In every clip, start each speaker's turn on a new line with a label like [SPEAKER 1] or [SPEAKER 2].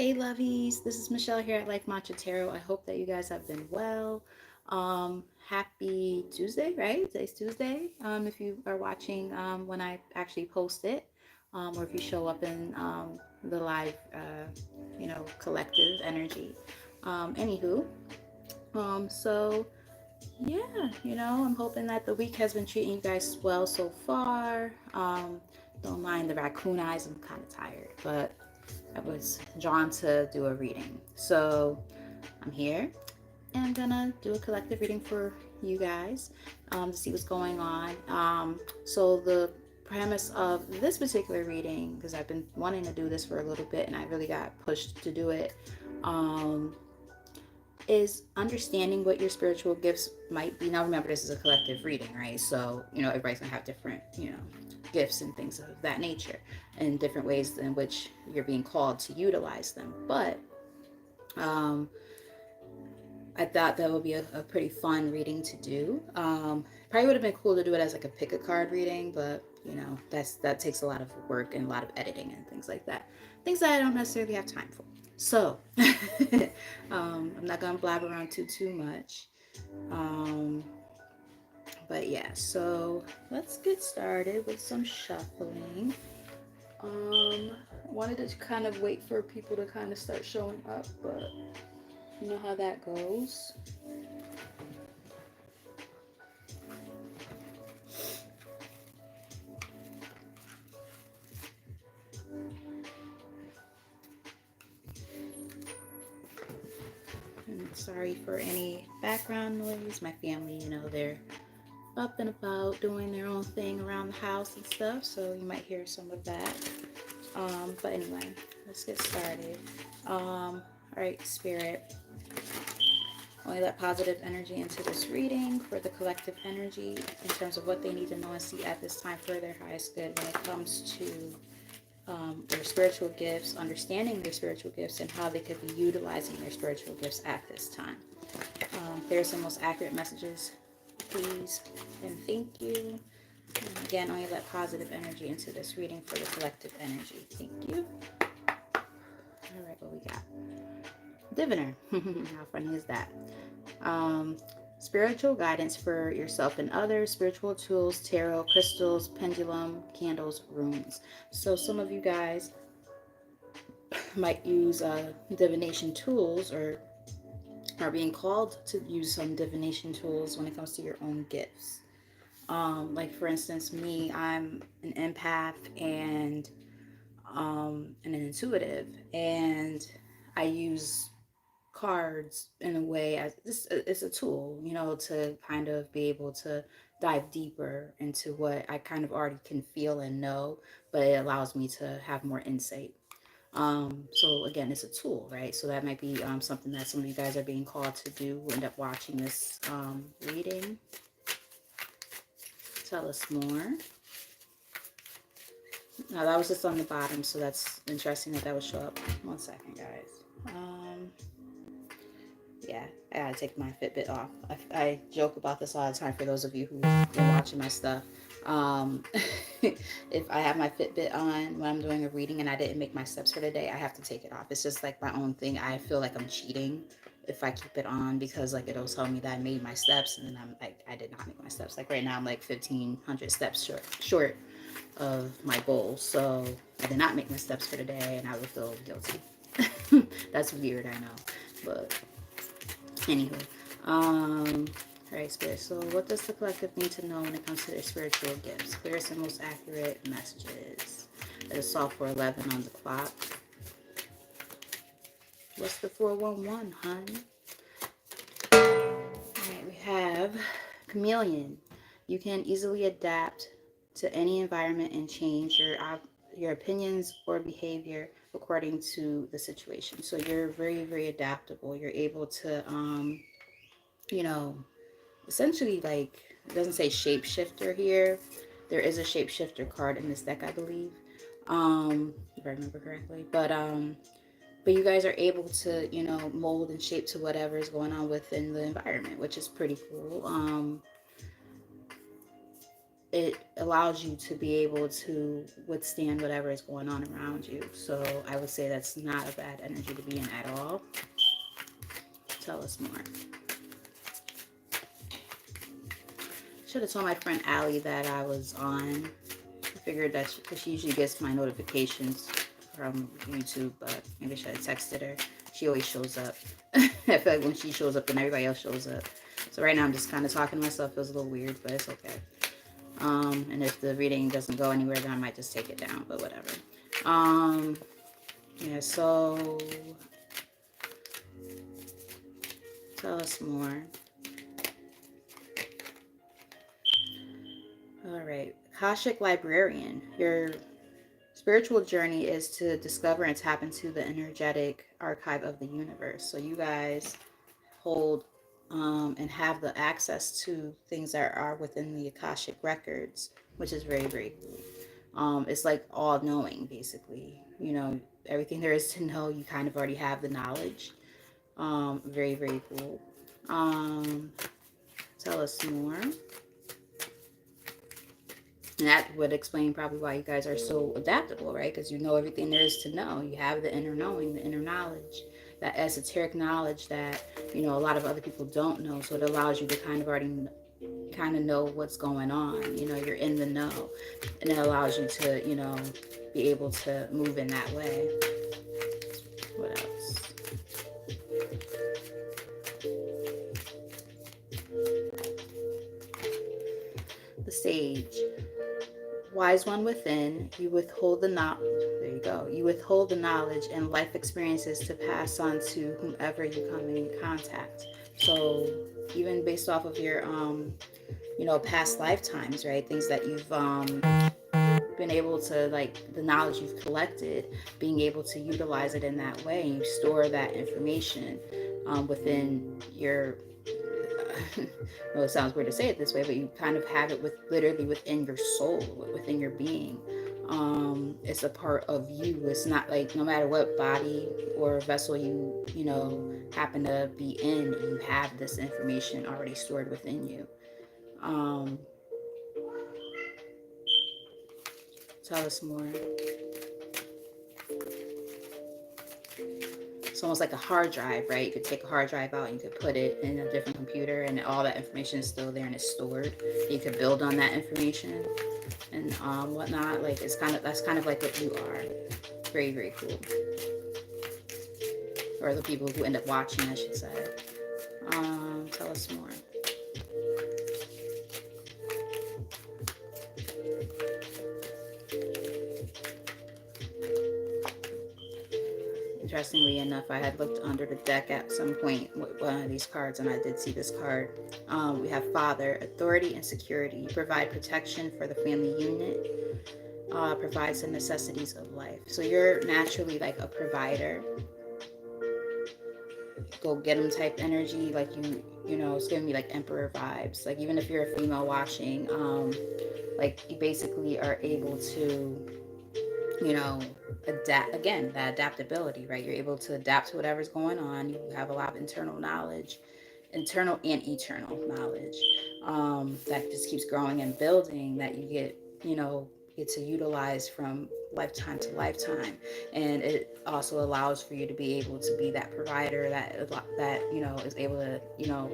[SPEAKER 1] Hey lovies, this is Michelle here at Life Matcha Tarot. I hope that you guys have been well. Happy Tuesday, right? Today's Tuesday. If you are watching when I actually post it, or if you show up in the live, collective energy. Anywho, so yeah, I'm hoping that the week has been treating you guys well so far. Don't mind the raccoon eyes, I'm kind of tired, but I was drawn to do a reading. So I'm here and I'm gonna do a collective reading for you guys to see what's going on. So the premise of this particular reading, because I've been wanting to do this for a little bit and I really got pushed to do it, um, is understanding what your spiritual gifts might be. Now remember, this is a collective reading, right? So everybody's gonna have different gifts and things of that nature, and different ways in which you're being called to utilize them. But um, I thought that would be a pretty fun reading to do. Probably would have been cool to do it as like a pick a card reading, but that takes a lot of work and a lot of editing and things like that. Things that I don't necessarily have time for. So I'm not gonna blabber around too much. Um, but yeah, so let's get started with some shuffling. I wanted to kind of wait for people to kind of start showing up, but you know how that goes. And sorry for any background noise. My family, they're up and about doing their own thing around the house and stuff, so you might hear some of that. But anyway, let's get started. All right, Spirit. Only let positive energy into this reading for the collective energy in terms of what they need to know and see at this time for their highest good when it comes to their spiritual gifts, understanding their spiritual gifts, and how they could be utilizing their spiritual gifts at this time. There's some most accurate messages, please, and thank you. And again, only let positive energy into this reading for the collective energy. Thank you. All right, what we got? Diviner. How funny is that? Um, Spiritual guidance for yourself and others, spiritual tools, tarot, crystals, pendulum, candles, runes. So some of you guys might use divination tools or are being called to use some divination tools when it comes to your own gifts. Like for instance, me, I'm an empath and an intuitive, and I use cards in a way as this it's a tool, to kind of be able to dive deeper into what I kind of already can feel and know, but it allows me to have more insight. So again, it's a tool, right? So that might be something that some of you guys are being called to do who end up watching this reading. Tell us more. Now that was just on the bottom, so that's interesting that would show up. One second, guys. Yeah, I gotta take my Fitbit off. I joke about this all the time for those of you who've been watching my stuff. Um, if I have my Fitbit on when I'm doing a reading and I didn't make my steps for the day, I have to take it off. It's just like my own thing. I feel like I'm cheating if I keep it on because like it'll tell me that I made my steps and then I'm like I did not make my steps. Like right now I'm like 1,500 steps short of my goal. So I did not make my steps for the day and I would feel guilty. That's weird, I know, but anywho, all right, Spirit. So, what does the collective need to know when it comes to their spiritual gifts? Clearest and most accurate messages. There's Saw 411 on the clock. What's the 411, hun? All right, we have Chameleon. You can easily adapt to any environment and change your opinions or behavior according to the situation. So you're very, very adaptable. You're able to, you know, essentially, like, it doesn't say shapeshifter here. There is a shapeshifter card in this deck, I believe, if I remember correctly. But you guys are able to, mold and shape to whatever is going on within the environment, which is pretty cool. it allows you to be able to withstand whatever is going on around you. So I would say that's not a bad energy to be in at all. Tell us more. Should have told my friend Allie that I was on. I figured that because she usually gets my notifications from YouTube, but maybe I should have texted her. She always shows up. I feel like when she shows up, then everybody else shows up. So right now I'm just kind of talking to myself. It feels a little weird, but it's okay. And if the reading doesn't go anywhere, then I might just take it down, but whatever. Yeah, so tell us more. All right. Akashic Librarian. Your spiritual journey is to discover and tap into the energetic archive of the universe. So you guys hold and have the access to things that are within the Akashic records, which is very, very cool. It's like all knowing, basically. You know, everything there is to know, you kind of already have the knowledge. Very, very cool. Tell us more. And that would explain probably why you guys are so adaptable, right? Because you know everything there is to know. You have the inner knowing, the inner knowledge, that esoteric knowledge that, you know, a lot of other people don't know. So it allows you to kind of already kind of know what's going on. You know, you're in the know. And it allows you to, you know, be able to move in that way. What else? The Sage. Wise one within, you withhold the knowledge. There you go. You withhold the knowledge and life experiences to pass on to whomever you come in contact. So even based off of your, you know, past lifetimes, right? Things that you've been able to, like the knowledge you've collected, being able to utilize it in that way, and you store that information within your well, it sounds weird to say it this way, but you kind of have it with literally within your soul, within your being. It's a part of you. It's not like no matter what body or vessel you know happen to be in, you have this information already stored within you. Um, Tell us more. It's almost like a hard drive, right? You could take a hard drive out and you could put it in a different computer, and all that information is still there and it's stored. You could build on that information and whatnot. Like that's kind of like what you are. Very, very cool. Or the people who end up watching, I should say. Tell us more. Interestingly enough, I had looked under the deck at some point with one of these cards, and I did see this card. We have Father, authority and security. You provide protection for the family unit, provides the necessities of life. So you're naturally like a provider. Go get them type energy. Like you know, it's giving me like Emperor vibes. Like even if you're a female watching, like you basically are able to, you know, adapt. Again, that adaptability, right? You're able to adapt to whatever's going on. You have a lot of internal knowledge, internal and eternal knowledge, that just keeps growing and building, that you get, you know, get to utilize from lifetime to lifetime. And it also allows for you to be able to be that provider that you know is able to, you know,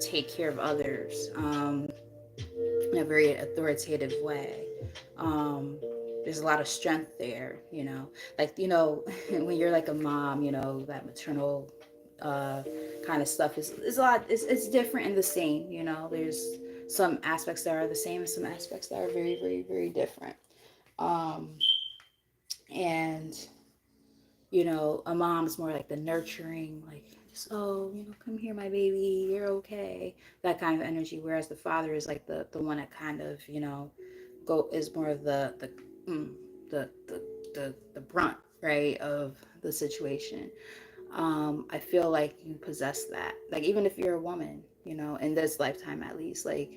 [SPEAKER 1] take care of others in a very authoritative way. There's a lot of strength there, you know, like, you know, when you're like a mom, you know, that maternal uh, kind of stuff is a lot, it's different and the same, you know, there's some aspects that are the same and some aspects that are very, very, very different. Um, and you know, a mom's more like the nurturing, like just, oh, you know, come here, my baby, you're okay, that kind of energy. Whereas the father is like the one that kind of, you know, go is more of mm, the the brunt, right, of the situation. I feel like you possess that. Like even if you're a woman, you know, in this lifetime at least, like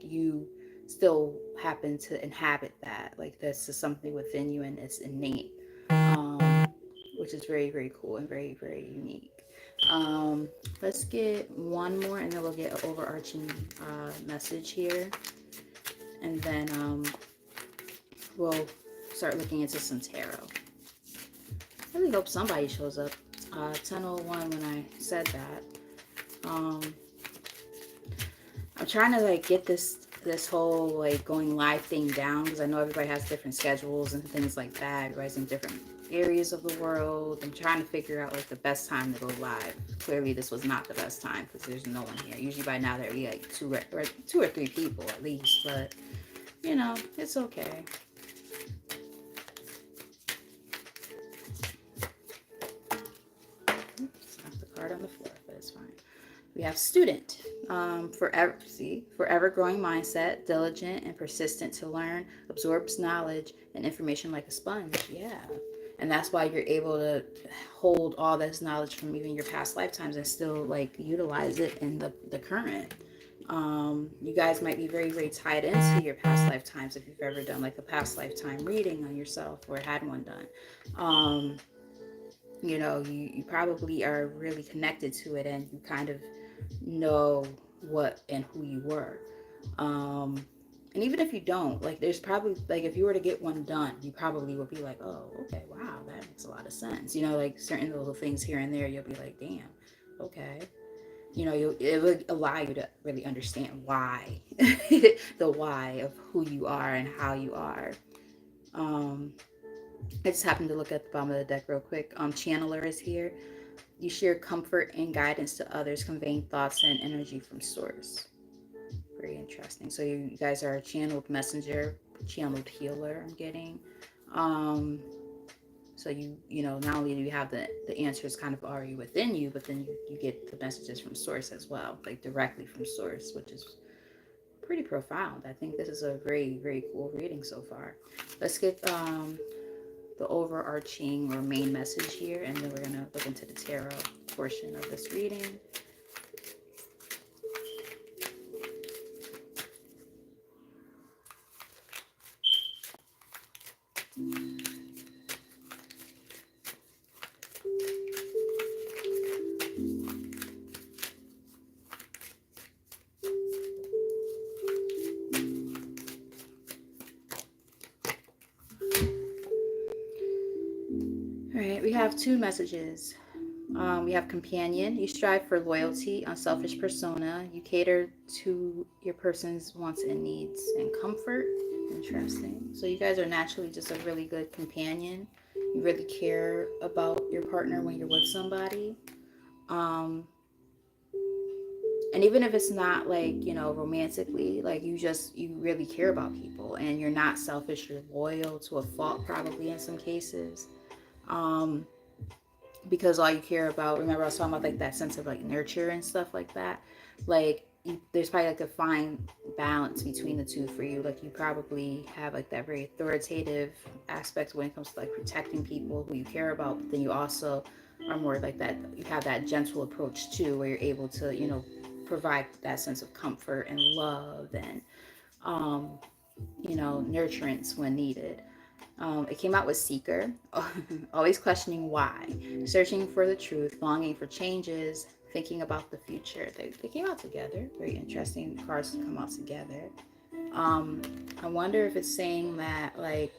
[SPEAKER 1] you still happen to inhabit that. Like this is something within you and it's innate. Um, which is very, very cool and very, very unique. Let's get one more and then we'll get an overarching message here. And then we'll start looking into some tarot. I really hope somebody shows up. 10:01 when I said that. I'm trying to like get this whole like going live thing down, because I know everybody has different schedules and things like that. Everybody's in different areas of the world. I'm trying to figure out like the best time to go live. Clearly this was not the best time because there's no one here. Usually by now there'd be like two or three people at least, but you know, it's okay. Oops, knocked the card on the floor, but it's fine. We have student. Forever growing mindset, diligent and persistent to learn, absorbs knowledge and information like a sponge. Yeah. And that's why you're able to hold all this knowledge from even your past lifetimes and still like utilize it in the current. You guys might be very, very tied into your past lifetimes if you've ever done like a past lifetime reading on yourself or had one done. You know, you probably are really connected to it and you kind of know what and who you were. And even if you don't, like there's probably like if you were to get one done, you probably would be like, oh, okay, wow, that makes a lot of sense. You know, like certain little things here and there, you'll be like, damn, okay. You know, it would allow you to really understand why, the why of who you are and how you are. Um, I just happened to look at the bottom of the deck real quick. Channeler is here. You share comfort and guidance to others, conveying thoughts and energy from source. Very interesting. So you guys are a channeled messenger, channeled healer, I'm getting. So you know, not only do you have the answers kind of already within you, but then you get the messages from source as well, like directly from source, which is pretty profound. I think this is a very, very cool reading so far. Let's get the overarching or main message here, and then we're going to look into the tarot portion of this reading. All right, we have two messages. We have companion. You strive for loyalty, unselfish persona. You cater to your person's wants and needs, and comfort. Interesting. So you guys are naturally just a really good companion. You really care about your partner when you're with somebody. Um, and even if it's not like, you know, romantically, like you really care about people and you're not selfish, you're loyal to a fault probably in some cases. Um, because all you care about, remember I was talking about like that sense of like nurture and stuff like that, like there's probably like a fine balance between the two for you. Like you probably have like that very authoritative aspect when it comes to like protecting people who you care about, but then you also are more like that, you have that gentle approach too, where you're able to, you know, provide that sense of comfort and love and you know, nurturance when needed. It came out with Seeker, always questioning why, searching for the truth, longing for changes, thinking about the future. They came out together. Very interesting cards to come out together. I wonder if it's saying that, like,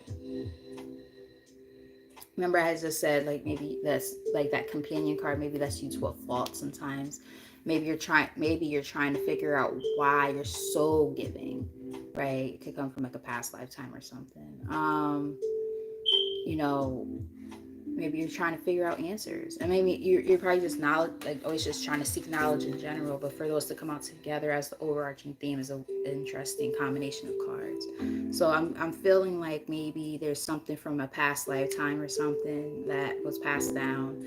[SPEAKER 1] remember I just said, like, maybe that's like that companion card, maybe that's you to a fault sometimes. Maybe you're trying to figure out why you're so giving, right? It could come from like a past lifetime or something. You know, maybe you're trying to figure out answers, and maybe you're probably just knowledge, like always just trying to seek knowledge in general, but for those to come out together as the overarching theme is an interesting combination of cards. So I'm feeling like maybe there's something from a past lifetime or something that was passed down,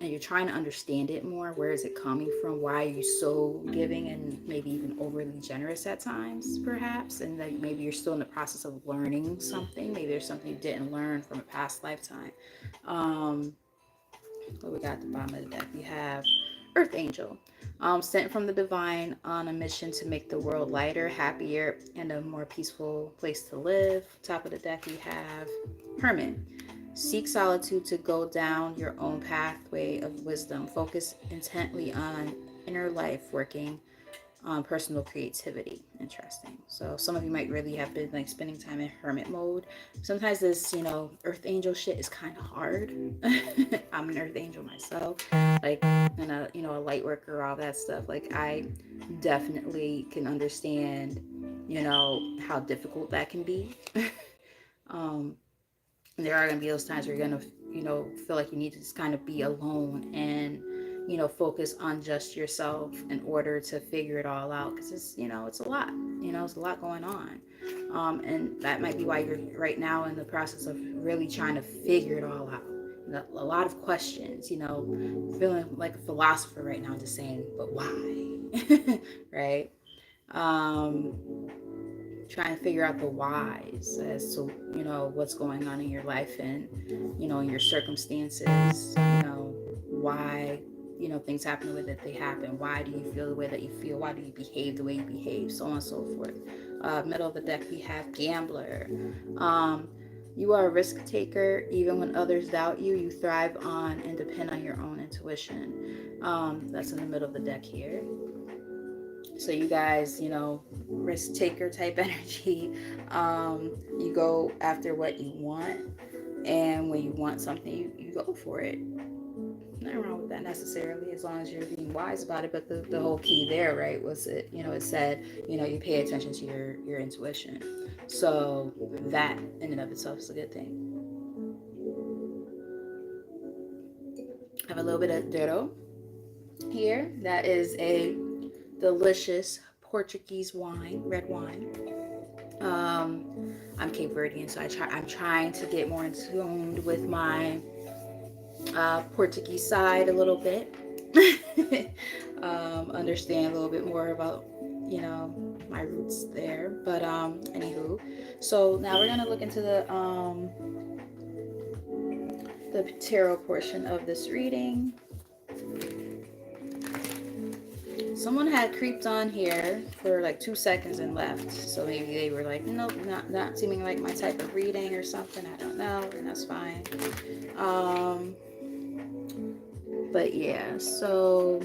[SPEAKER 1] and you're trying to understand it more. Where is it coming from? Why are you so giving and maybe even overly generous at times, perhaps? And like maybe you're still in the process of learning something. Maybe there's something you didn't learn from a past lifetime. Um, what we got at the bottom of the deck? We have Earth Angel, sent from the divine on a mission to make the world lighter, happier, and a more peaceful place to live. Top of the deck, we have Hermit. Seek solitude to go down your own pathway of wisdom. Focus intently on inner life, working personal creativity. Interesting. So some of you might really have been like spending time in hermit mode. Sometimes this, earth angel shit is kind of hard. I'm an earth angel myself, like, and a light worker, all that stuff. Like, I definitely can understand, how difficult that can be. um, there are going to be those times where you're going to, feel like you need to just kind of be alone and, focus on just yourself in order to figure it all out. Because it's a lot, it's a lot going on. And that might be why you're right now in the process of really trying to figure it all out. A lot of questions, feeling like a philosopher right now, just saying, but why? Right? Trying to figure out the whys as to what's going on in your life and in your circumstances, why things happen the way that they happen, why do you feel the way that you feel, why do you behave the way you behave, so on and so forth. Middle of the deck we have gambler. You are a risk taker. Even when others doubt you, you thrive on and depend on your own intuition. That's in the middle of the deck here. So you guys, risk taker type energy. You go after what you want, and when you want something, you go for it. Nothing wrong with that necessarily, as long as you're being wise about it. But the whole key there, right, was it, it said, you pay attention to your intuition. So that in and of itself is a good thing. I have a little bit of Duro here. That is a delicious Portuguese wine, red wine. I'm Cape Verdean, so I'm trying to get more in tune with my Portuguese side a little bit. Understand a little bit more about, my roots there. But anywho, so now we're gonna look into the tarot portion of this reading. Someone had creeped on here for like 2 seconds and left. So maybe they were like, nope, not seeming like my type of reading or something. I don't know, and that's fine. But yeah, so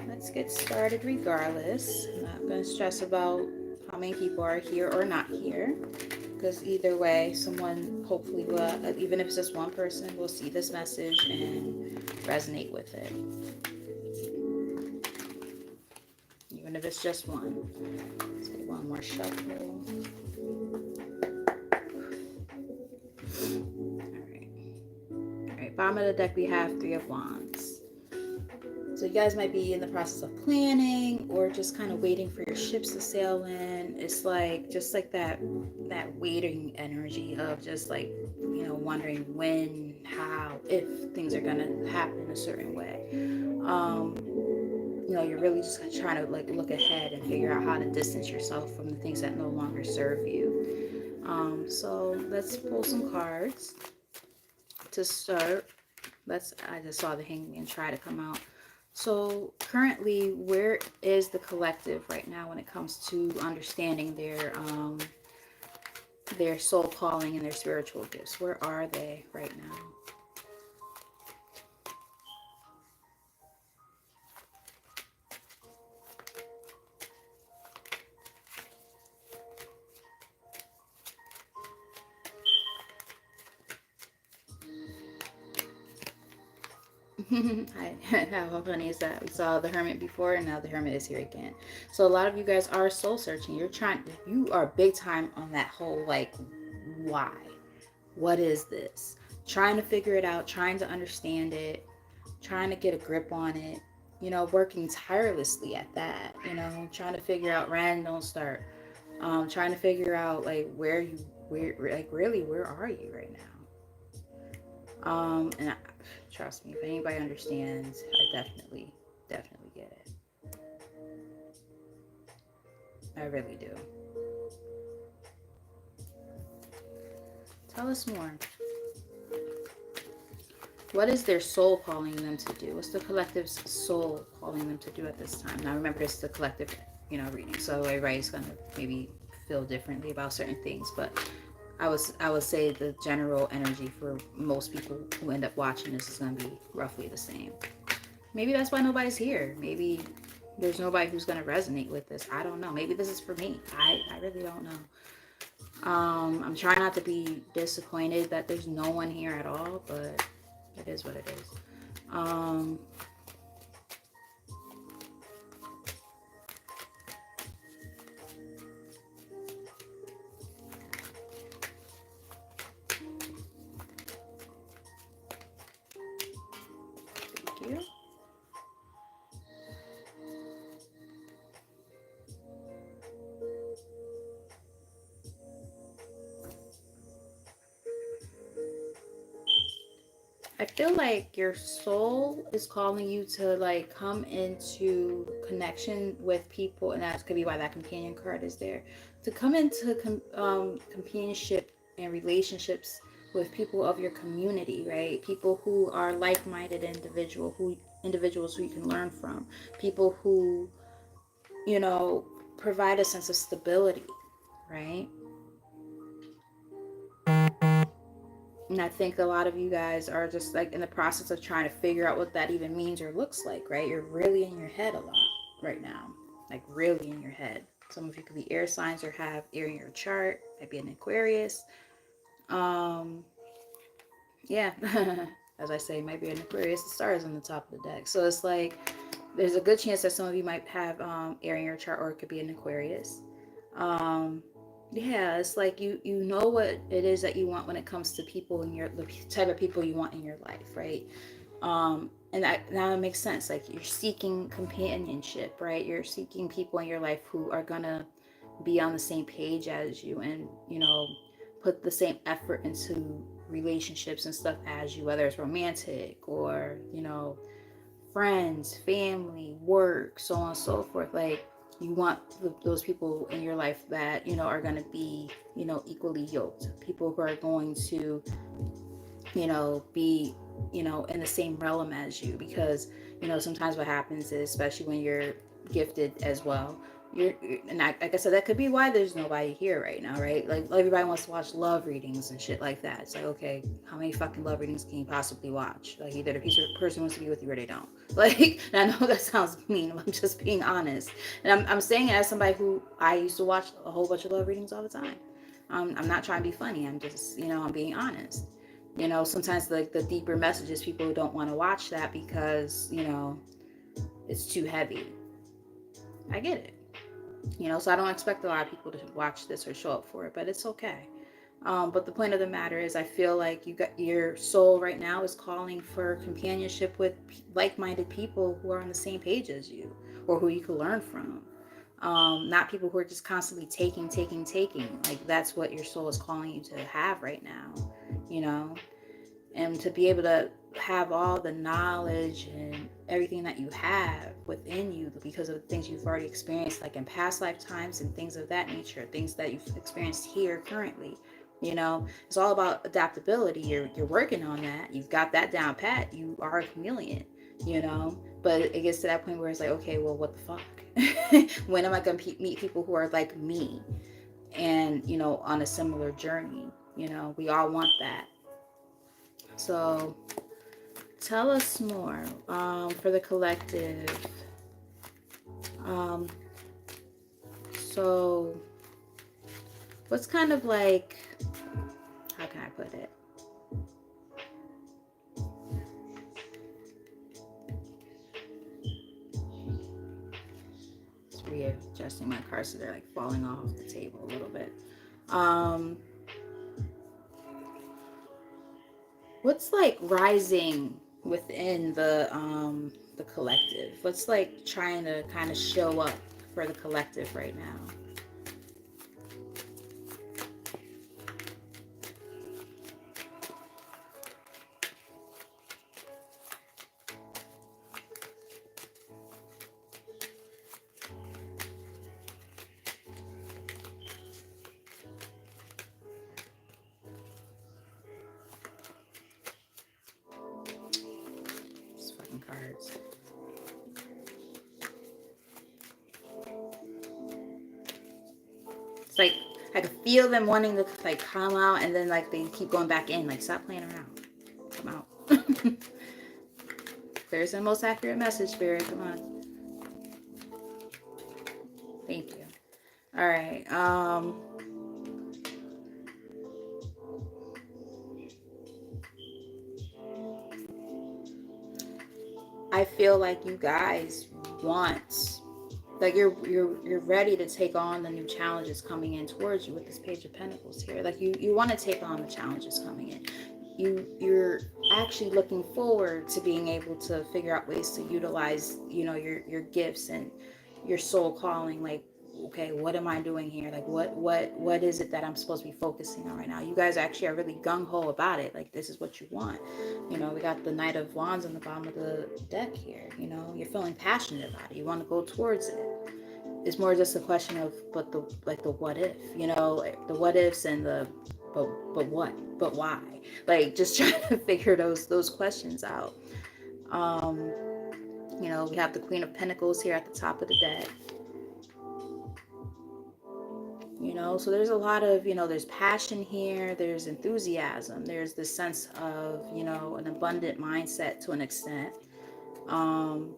[SPEAKER 1] let's get started regardless. I'm not going to stress about how many people are here or not here, because either way, someone hopefully will, even if it's just one person, will see this message and resonate with it. Even if it's just one. Let's get one more shuffle. Alright, bottom of the deck we have 3 of Wands. So you guys might be in the process of planning or just kind of waiting for your ships to sail in. It's like just like that waiting energy of just like, wondering when, how, if things are gonna happen a certain way. You're really just trying to like look ahead and figure out how to distance yourself from the things that no longer serve you. So let's pull some cards to start. I just saw the Hangman try to come out. So currently, where is the collective right now when it comes to understanding their soul calling and their spiritual gifts? Where are they right now? How funny is that? We saw the Hermit before, and now the Hermit is here again. So a lot of you guys are soul searching. You are big time on that whole like, why? What is this? Trying to figure it out, trying to understand it, trying to get a grip on it. Working tirelessly at that. Trying to figure out don't start. Trying to figure out like where are you right now? And trust me, if anybody understands, I definitely get it. I really do. Tell us more. What is their soul calling them to do? What's the collective's soul calling them to do at this time? Now remember, it's the collective, reading. So everybody's going to maybe feel differently about certain things, but I would say the general energy for most people who end up watching this is going to be roughly the same. Maybe that's why nobody's here. Maybe There's nobody who's going to resonate with this. I don't know. Maybe this is for me. I really don't know. I'm trying not to be disappointed that there's no one here at all, but it is what it is. Thank you. I feel like your soul is calling you to like come into connection with people, and that could be why that companion card is there. To come into companionship and relationships with people of your community, right? People who are like-minded individuals who you can learn from, people who, you know, provide a sense of stability, right? And I think a lot of you guys are just like in the process of trying to figure out what that even means or looks like, right? You're really in your head a lot right now, like really in your head. Some of you could be air signs or have air in your chart, might be an Aquarius. Um, yeah, as I say, might be an Aquarius. The stars on the top of the deck. So it's like there's a good chance that some of you might have air in your chart, or it could be an Aquarius. Um, yeah, it's like you know what it is that you want when it comes to people in your the type of people you want in your life, right? And that now it makes sense. Like you're seeking companionship, right? You're seeking people in your life who are gonna be on the same page as you, and you know, put the same effort into relationships and stuff as you, whether it's romantic or you know, friends, family, work, so on and so forth. Like you want those people in your life that you know are going to be, you know, equally yoked, people who are going to, you know, be, you know, in the same realm as you. Because you know sometimes what happens is, especially when you're gifted as well, and like I said, that could be why there's nobody here right now, right? Like everybody wants to watch love readings and shit like that. It's like, okay, how many fucking love readings can you possibly watch? Like either the person wants to be with you or they don't. Like, and I know that sounds mean, I'm just being honest. And I'm saying it as somebody who I used to watch a whole bunch of love readings all the time. I'm not trying to be funny. I'm just, you know, I'm being honest. You know, sometimes the deeper messages, people don't want to watch that because, you know, it's too heavy. I get it. You know, so I don't expect a lot of people to watch this or show up for it, but it's okay. But the point of the matter is, I feel like you got your soul right now is calling for companionship with like-minded people who are on the same page as you, or who you can learn from. Not people who are just constantly taking. Like that's what your soul is calling you to have right now, you know, and to be able to have all the knowledge and everything that you have within you because of the things you've already experienced, like in past lifetimes and things of that nature, things that you've experienced here currently. You know, it's all about adaptability. You're working on that. You've got that down pat. You are a chameleon, you know. But it gets to that point where it's like, okay, well, what the fuck? When am I gonna meet people who are like me and, you know, on a similar journey? You know, we all want that. So tell us more, for the collective. Um, so what's kind of like, how can I put it? Just readjusting my cards so they're like falling off the table a little bit. What's like rising within the collective? What's like trying to kind of show up for the collective right now? These fucking cards. It's like I could feel them wanting to like come out, and then like they keep going back in. Like, stop playing around. Come out. There's the most accurate message, Spirit. Come on. Thank you. All right. I feel like you guys want, like you're ready to take on the new challenges coming in towards you with this Page of Pentacles here. Like you want to take on the challenges coming in. You're actually looking forward to being able to figure out ways to utilize, you know, your gifts and your soul calling. Like, okay, what am I doing here? Like, what is it that I'm supposed to be focusing on right now? You guys actually are really gung-ho about it. Like, this is what you want. You know, we got the Knight of Wands on the bottom of the deck here. You know, you're feeling passionate about it. You want to go towards it. It's more just a question of, but the, like, the what if, you know, the what ifs and the but what, but why, like, just trying to figure those questions out. um you know, we have the Queen of Pentacles here at the top of the deck. You know, so there's a lot of, you know, there's passion here, there's enthusiasm, there's this sense of, you know, an abundant mindset to an extent. um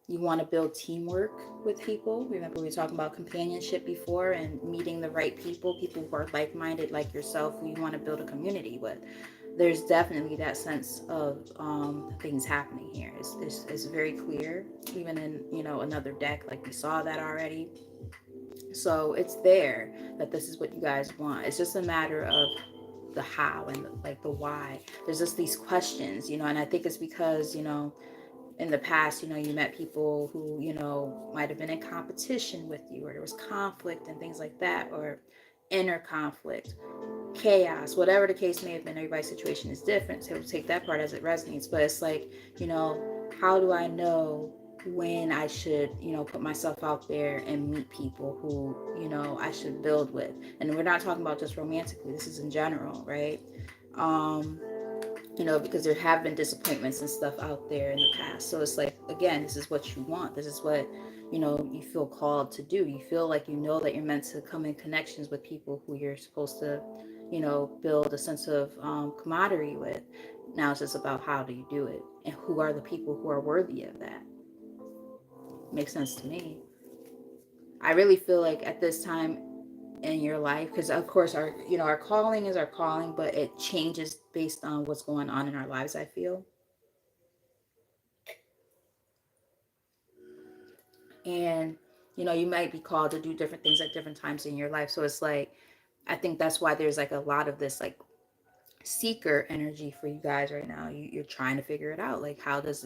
[SPEAKER 1] you want to build teamwork with people. Remember, we were talking about companionship before and meeting the right people who are like-minded like yourself, who you want to build a community with. There's definitely that sense of things happening here. It's very clear, even in, you know, another deck, like we saw that already. So it's there that this is what you guys want. It's just a matter of the how and like the why. There's just these questions, you know, and I think it's because, you know, in the past, you know, you met people who, you know, might have been in competition with you, or there was conflict and things like that, or inner conflict, chaos, whatever the case may have been. Everybody's situation is different, so we'll take that part as it resonates. But it's like, you know, how do I know when I should, you know, put myself out there and meet people who, you know, I should build with? And we're not talking about just romantically, this is in general, right? um you know, because there have been disappointments and stuff out there in the past. So it's like, again, this is what you want. This is what, you know, you feel called to do. You feel like, you know, that you're meant to come in connections with people who you're supposed to, you know, build a sense of camaraderie with. Now it's just about how do you do it and who are the people who are worthy of that. Makes sense to me. I really feel like at this time in your life, because of course our, you know, our calling is our calling, but it changes based on what's going on in our lives, I feel. And you know, you might be called to do different things at different times in your life. So it's like, I think that's why there's like a lot of this like seeker energy for you guys right now. You're trying to figure it out, like, how does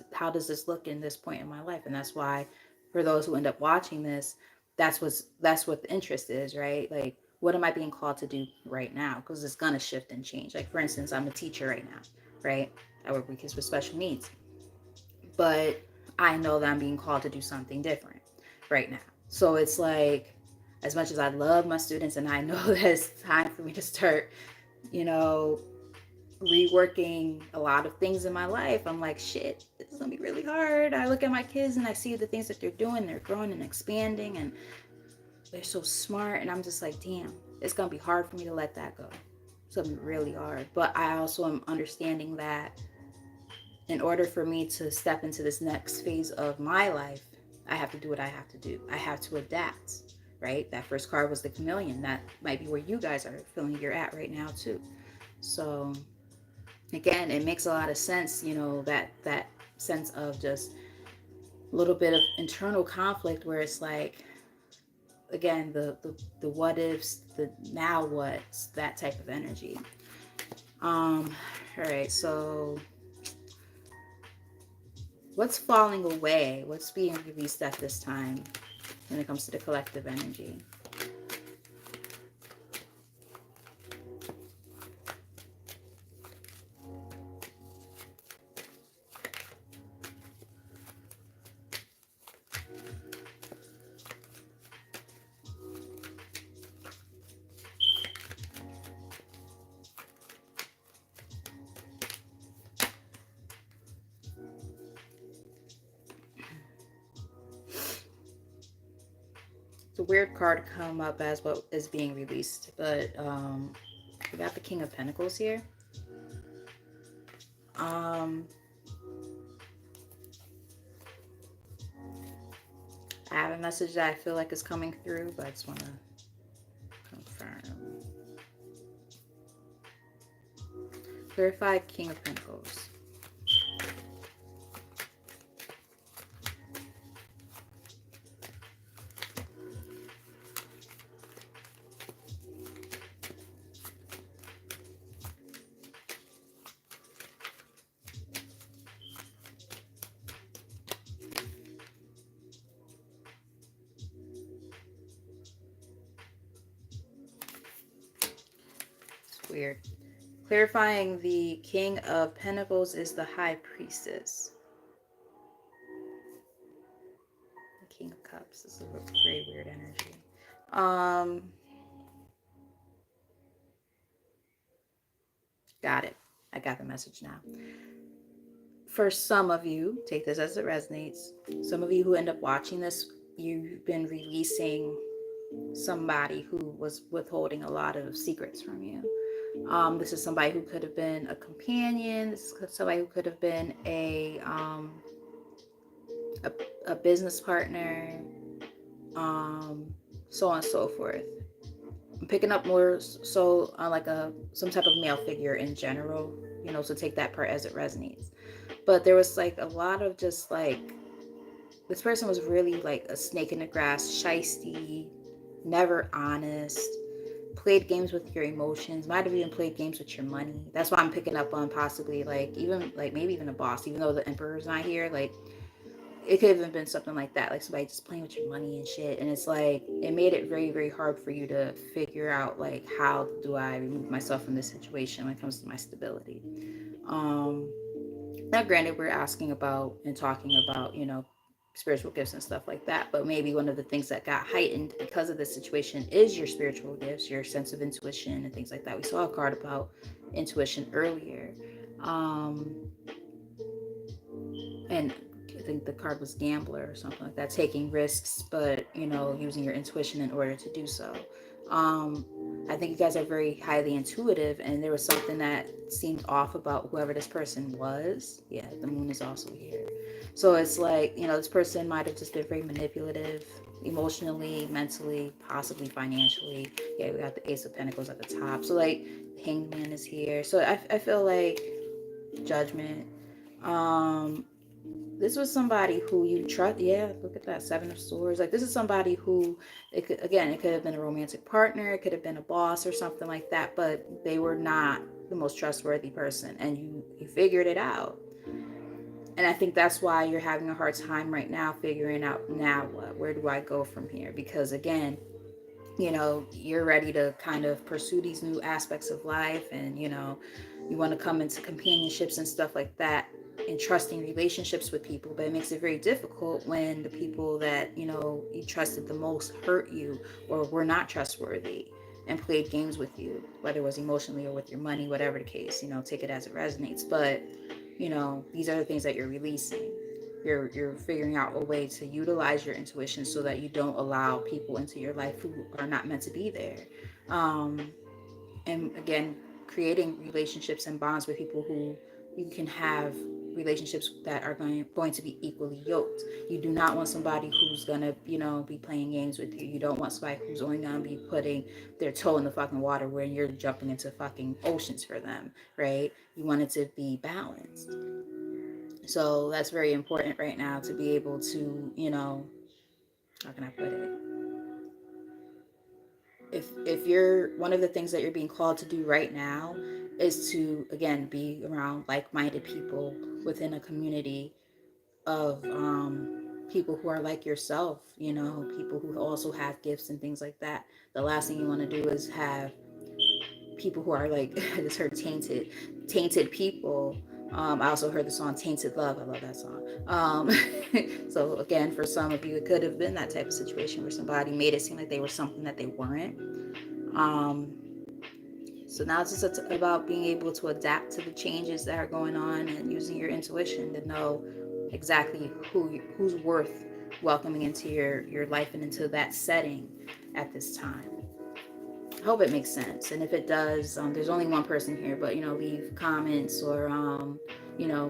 [SPEAKER 1] this look in this point in my life? And that's why, for those who end up watching this, that's what the interest is, right? Like, what am I being called to do right now? Because it's gonna shift and change. Like, for instance, I'm a teacher right now, right? I work with kids with special needs, but I know that I'm being called to do something different right now. So it's like, as much as I love my students and I know that it's time for me to start, you know, reworking a lot of things in my life, I'm like, shit, this is gonna be really hard. I look at my kids and I see the things that they're doing, they're growing and expanding, and they're so smart. And I'm just like, damn, it's gonna be hard for me to let that go. It's gonna be really hard. But I also am understanding that in order for me to step into this next phase of my life, I have to do what I have to do. I have to adapt, right? That first card was the chameleon. That might be where you guys are feeling you're at right now too. So again, it makes a lot of sense, you know, that sense of just a little bit of internal conflict where it's like, again, the what ifs, the now what's, that type of energy. All right, so what's falling away? What's being released at this time when it comes to the collective energy? It's a weird card to come up as what is being released, but we got the King of Pentacles here. I have a message that I feel like is coming through, but I just want to confirm. Clarify King of Pentacles. It's weird. Clarifying the King of Pentacles is the High Priestess. The King of Cups. This is a very weird energy. Got it. I got the message now. For some of you, take this as it resonates. Some of you who end up watching this, you've been releasing somebody who was withholding a lot of secrets from you. This is somebody who could have been a companion. This is somebody who could have been a business partner, so on and so forth. I'm picking up more so on like some type of male figure in general, so take that part as it resonates. But there was like a lot of just like, this person was really like a snake in the grass, shisty, never honest, played games with your emotions, might have even played games with your money. That's why I'm picking up on possibly like even like maybe even a boss, even though the emperor's not here. Like it could have even been something like that, like somebody just playing with your money and shit. And it's like it made it very, very hard for you to figure out like, how do I remove myself from this situation when it comes to my stability. Now granted, we're asking about and talking about spiritual gifts and stuff like that, but maybe one of the things that got heightened because of this situation is your spiritual gifts, your sense of intuition and things like that. We saw a card about intuition earlier, and I think the card was gambler or something like that, taking risks, but using your intuition in order to do so. I think you guys are very highly intuitive, and there was something that seemed off about whoever this person was. Yeah, the moon is also here. So it's like, this person might have just been very manipulative emotionally, mentally, possibly financially. Yeah, we got the Ace of Pentacles at the top. So like, Hanged Man is here. So I feel like Judgment. This was somebody who you trust. Yeah, look at that, Seven of Swords. Like, this is somebody who, it could have been a romantic partner, it could have been a boss or something like that, but they were not the most trustworthy person, and you figured it out. And I think that's why you're having a hard time right now figuring out, now what, where do I go from here? Because again, you're ready to kind of pursue these new aspects of life, and you want to come into companionships and stuff like that, and trusting relationships with people. But it makes it very difficult when the people that you trusted the most hurt you, or were not trustworthy, and played games with you, whether it was emotionally or with your money, whatever the case. Take it as it resonates. But these are the things that you're releasing. You're figuring out a way to utilize your intuition so that you don't allow people into your life who are not meant to be there. And again, creating relationships and bonds with people who you can have relationships that are going to be equally yoked. You do not want somebody who's gonna be playing games with you. You don't want somebody who's only gonna be putting their toe in the fucking water when you're jumping into fucking oceans for them, right? You want it to be balanced. So that's very important right now, to be able to, how can I put it? If you're, one of the things that you're being called to do right now is to, again, be around like-minded people within a community of people who are like yourself, people who also have gifts and things like that. The last thing you want to do is have people who are like, I just heard tainted people. I also heard the song Tainted Love. I love that song. So again, for some of you, it could have been that type of situation where somebody made it seem like they were something that they weren't. So now it's just about being able to adapt to the changes that are going on, and using your intuition to know exactly who's worth welcoming into your life and into that setting at this time. I hope it makes sense. And if it does, there's only one person here, but leave comments or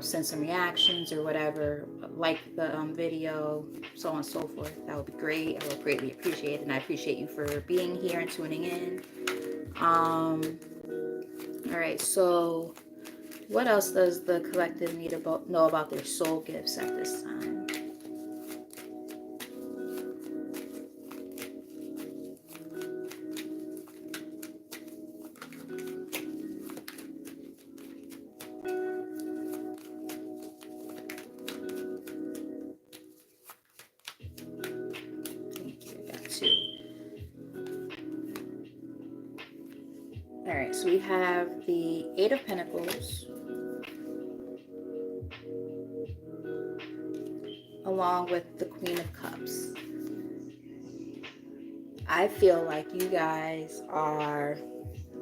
[SPEAKER 1] send some reactions or whatever, like the video, so on and so forth. That would be great. I would greatly appreciate it, and I appreciate you for being here and tuning in. All right, so what else does the collective need to know about their soul gifts at this time? Thank you. I got two. All right, so we have the Eight of Pentacles along with the Queen of Cups. I feel like you guys are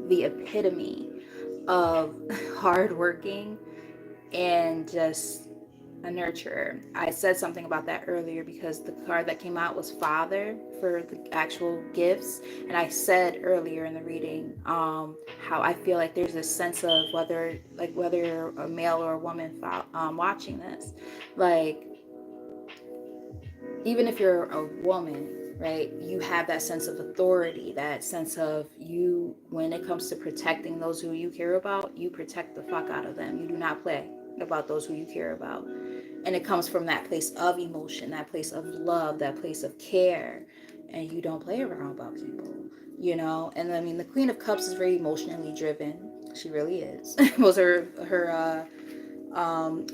[SPEAKER 1] the epitome of hardworking and just a nurturer. I said something about that earlier because the card that came out was Father for the actual gifts. And I said earlier in the reading how I feel like there's a sense of whether you're a male or a woman watching this, like even if you're a woman, right, you have that sense of authority, that sense of you, when it comes to protecting those who you care about, you protect the fuck out of them. You do not play about those who you care about. And it comes from that place of emotion, that place of love, that place of care. And you don't play around about people, And I mean, the Queen of Cups is very emotionally driven. She really is. Most of her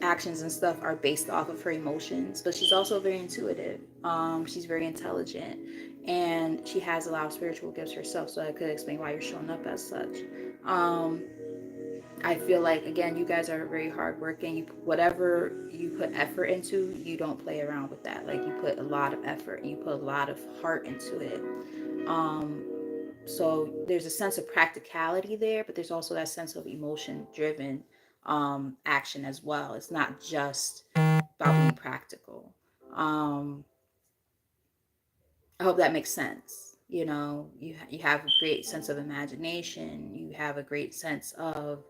[SPEAKER 1] actions and stuff are based off of her emotions, but she's also very intuitive. She's very intelligent, and she has a lot of spiritual gifts herself, so I could explain why you're showing up as such. I feel like, again, you guys are very hardworking. Whatever you put effort into, you don't play around with that. Like, you put a lot of effort and you put a lot of heart into it. So there's a sense of practicality there, but there's also that sense of emotion driven action as well. It's not just about being practical. I hope that makes sense. You have a great sense of imagination. You have a great sense of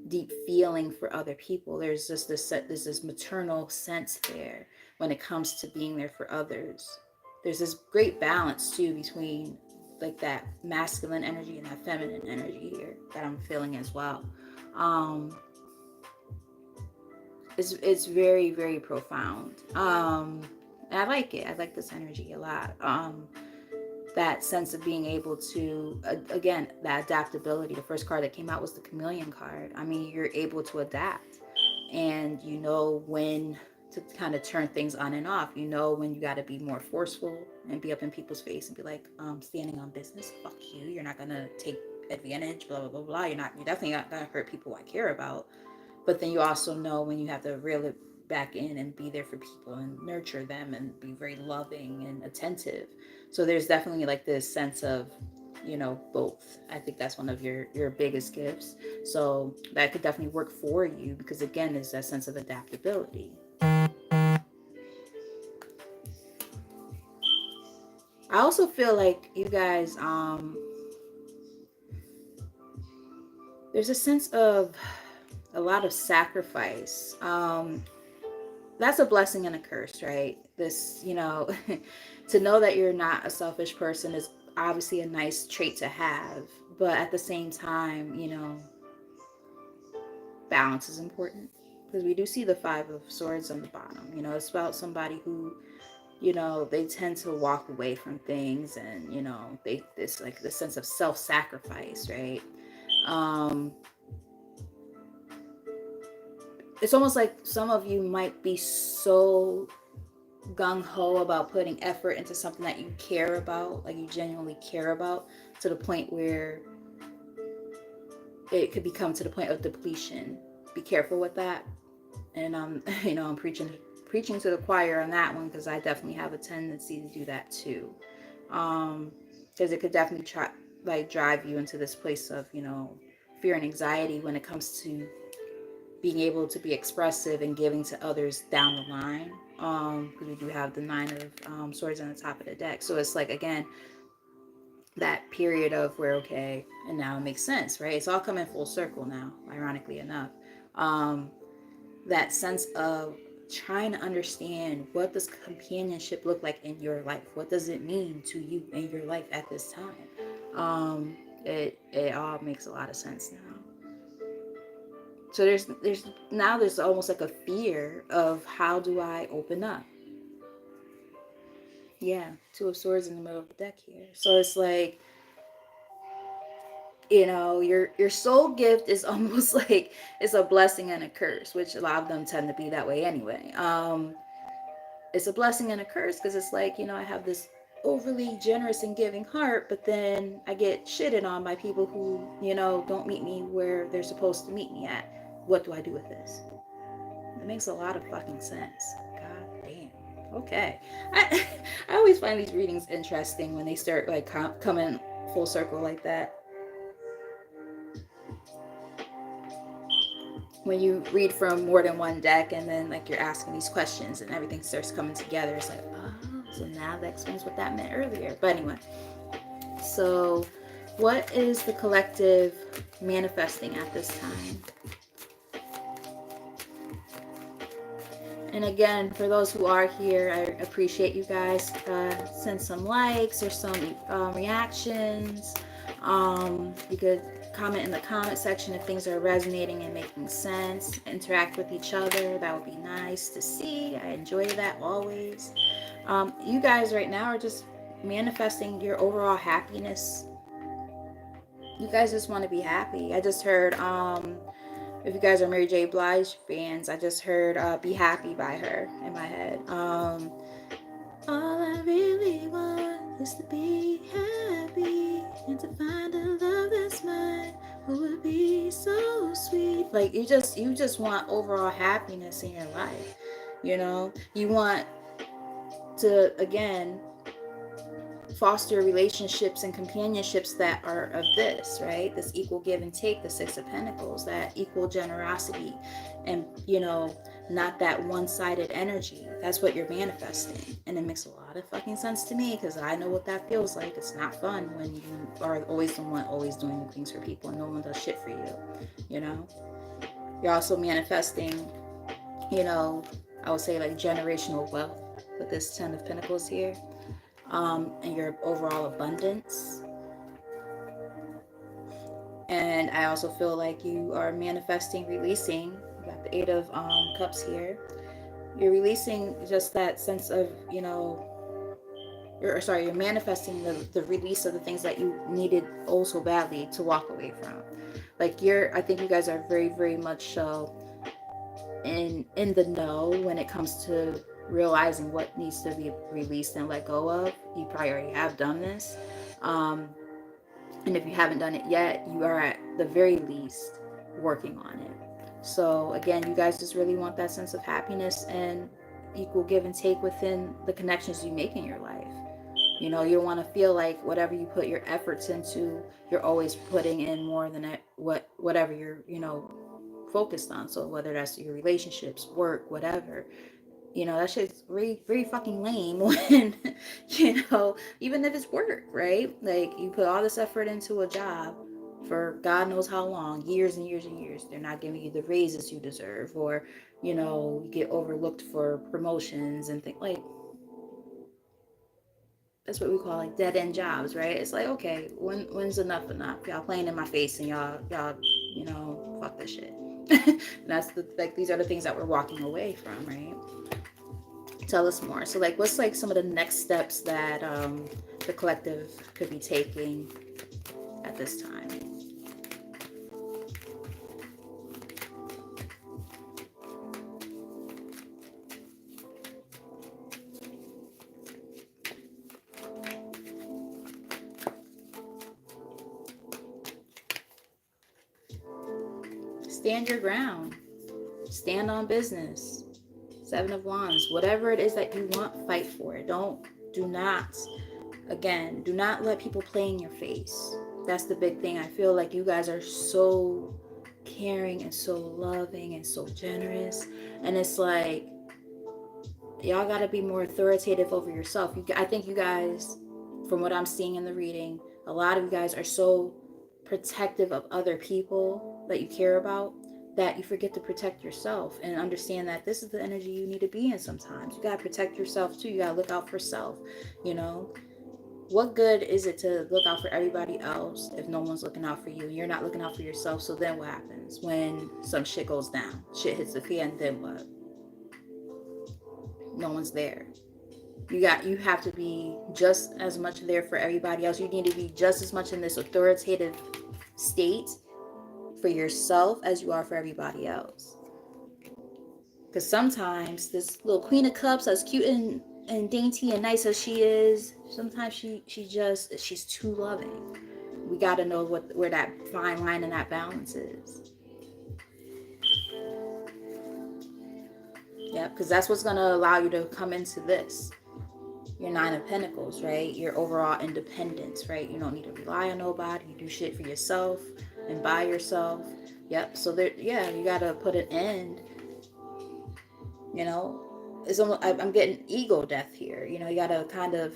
[SPEAKER 1] deep feeling for other people. There's this maternal sense there when it comes to being there for others. There's this great balance too between like that masculine energy and that feminine energy here that I'm feeling as well. It's very, very profound. And I like it. I like this energy a lot. That sense of being able to, again, that adaptability. The first card that came out was the Chameleon card. I mean, you're able to adapt, and you know when to kind of turn things on and off. You know when you got to be more forceful and be up in people's face and be like, standing on business, fuck you, you're not gonna take advantage, blah blah blah blah. You're definitely not gonna hurt people I care about. But then you also know when you have to reel it back in and be there for people and nurture them and be very loving and attentive. So there's definitely like this sense of, both. I think that's one of your biggest gifts. So that could definitely work for you because, again, there's that sense of adaptability. I also feel like you guys, there's a sense of a lot of sacrifice. That's a blessing and a curse, right? This, to know that you're not a selfish person is obviously a nice trait to have, but at the same time, balance is important because we do see the Five of Swords on the bottom. It's about somebody who, they tend to walk away from things, and it's like the sense of self-sacrifice, right? It's almost like some of you might be so gung-ho about putting effort into something that you care about, like you genuinely care about, to the point where it could become to the point of depletion. Be careful with that. And I'm preaching to the choir on that one, because I definitely have a tendency to do that too. Because it could definitely drive you into this place of, fear and anxiety when it comes to being able to be expressive and giving to others down the line. Because we do have the Nine of Swords on the top of the deck. So it's like, again, that period of where, okay, and now it makes sense, right? It's all coming full circle now, ironically enough. Um, that sense of trying to understand, what does companionship look like in your life? What does it mean to you in your life at this time? It all makes a lot of sense now. So there's almost like a fear of, how do I open up? Yeah, Two of Swords in the middle of the deck here. So it's like, your soul gift is almost like it's a blessing and a curse, which a lot of them tend to be that way anyway. It's a blessing and a curse, because it's like, I have this overly generous and giving heart, but then I get shitted on by people who, don't meet me where they're supposed to meet me at. What do I do with this? It makes a lot of fucking sense. God damn. Okay. I I always find these readings interesting when they start like coming full circle like that. When you read from more than one deck, and then like you're asking these questions and everything starts coming together, it's like, oh, so now that explains what that meant earlier. But anyway, so what is the collective manifesting at this time? And again, for those who are here, I appreciate you guys. Send some likes or some reactions. You could comment in the comment section if things are resonating and making sense. Interact with each other. That would be nice to see. I enjoy that always. You guys right now are just manifesting your overall happiness. You guys just want to be happy. I just heard, if you guys are Mary J. Blige fans, I just heard Be Happy by her in my head. All I really want is to be happy, and to find a love that's mine, who would be so sweet. Like, you just want overall happiness in your life. You want to, again, foster relationships and companionships that are of this, right? This equal give and take, the Six of Pentacles, that equal generosity, and, not that one-sided energy. That's what you're manifesting. And it makes a lot of fucking sense to me, because I know what that feels like. It's not fun when you are always the one always doing things for people and no one does shit for you. You're also manifesting, I would say, like, generational wealth with this Ten of Pentacles here. And your overall abundance. And I also feel like you are manifesting, releasing. You got the Eight of Cups here. You're releasing just that sense of, you're manifesting the release of the things that you needed oh so badly to walk away from. Like, I think you guys are very, very much so in the know when it comes to realizing what needs to be released and let go of. You probably already have done this. And if you haven't done it yet, you are at the very least working on it. So again, you guys just really want that sense of happiness and equal give and take within the connections you make in your life. You want to feel like whatever you put your efforts into, you're always putting in more than whatever you're, focused on. So whether that's your relationships, work, whatever, that shit's very, very fucking lame when, even if it's work, right? Like, you put all this effort into a job for God knows how long, years and years and years. They're not giving you the raises you deserve, or, you get overlooked for promotions and things like, that's what we call like dead end jobs, right? It's like, okay, when's enough enough? Y'all playing in my face, and y'all, fuck this shit. And that's these are the things that we're walking away from, right? Tell us more. So, like, what's like some of the next steps that the collective could be taking at this time? Stand your ground. Stand on business. Seven of Wands. Whatever it is that you want, fight for it. Do not let people play in your face. That's the big thing. I feel like you guys are so caring and so loving and so generous. And it's like, y'all got to be more authoritative over yourself. I think you guys, from what I'm seeing in the reading, A lot of you guys are so protective of other people that you care about that you forget to protect yourself and understand that this is the energy you need to be in sometimes. You got to protect yourself too. You got to look out for self, you know. What good is it to look out for everybody else if no one's looking out for you and you're not looking out for yourself? So then what happens when some shit goes down? Shit hits the fan, then what? No one's there. You have to be just as much there for everybody else. You need to be just as much in this authoritative state for yourself as you are for everybody else. Because sometimes this little Queen of Cups, as cute and dainty and nice as she is, sometimes she's too loving. We got to know where that fine line and that balance is. Yeah, because that's what's going to allow you to come into this. Your Nine of Pentacles, right? Your overall independence, right? You don't need to rely on nobody. You do shit for yourself and by yourself. Yep. So there, yeah, you got to put an end. You know, it's almost, I'm getting ego death here. You know, you got to kind of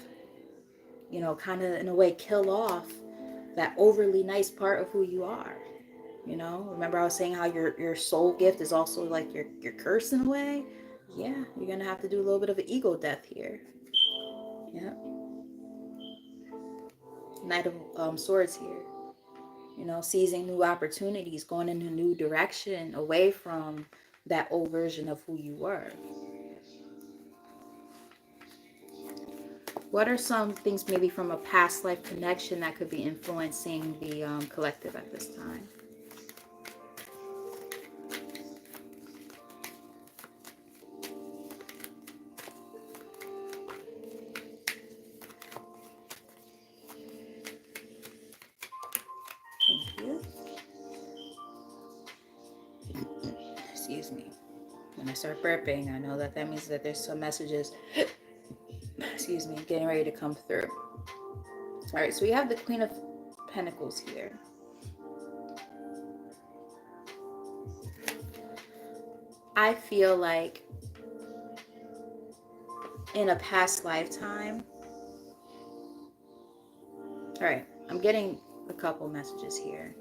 [SPEAKER 1] in a way kill off that overly nice part of who you are. You know, remember I was saying how your soul gift is also like your curse in a way. Yeah, you're gonna have to do a little bit of an ego death here. Yeah, Knight of Swords here. You know, seizing new opportunities, going in a new direction, away from that old version of who you were. What are some things maybe from a past life connection that could be influencing the collective at this time? Thank you. Excuse me. When I start burping, I know that means that there's some messages, excuse me, getting ready to come through. All right, so we have the Queen of Pentacles here. I feel like in a past lifetime, all right, I'm getting a couple messages here.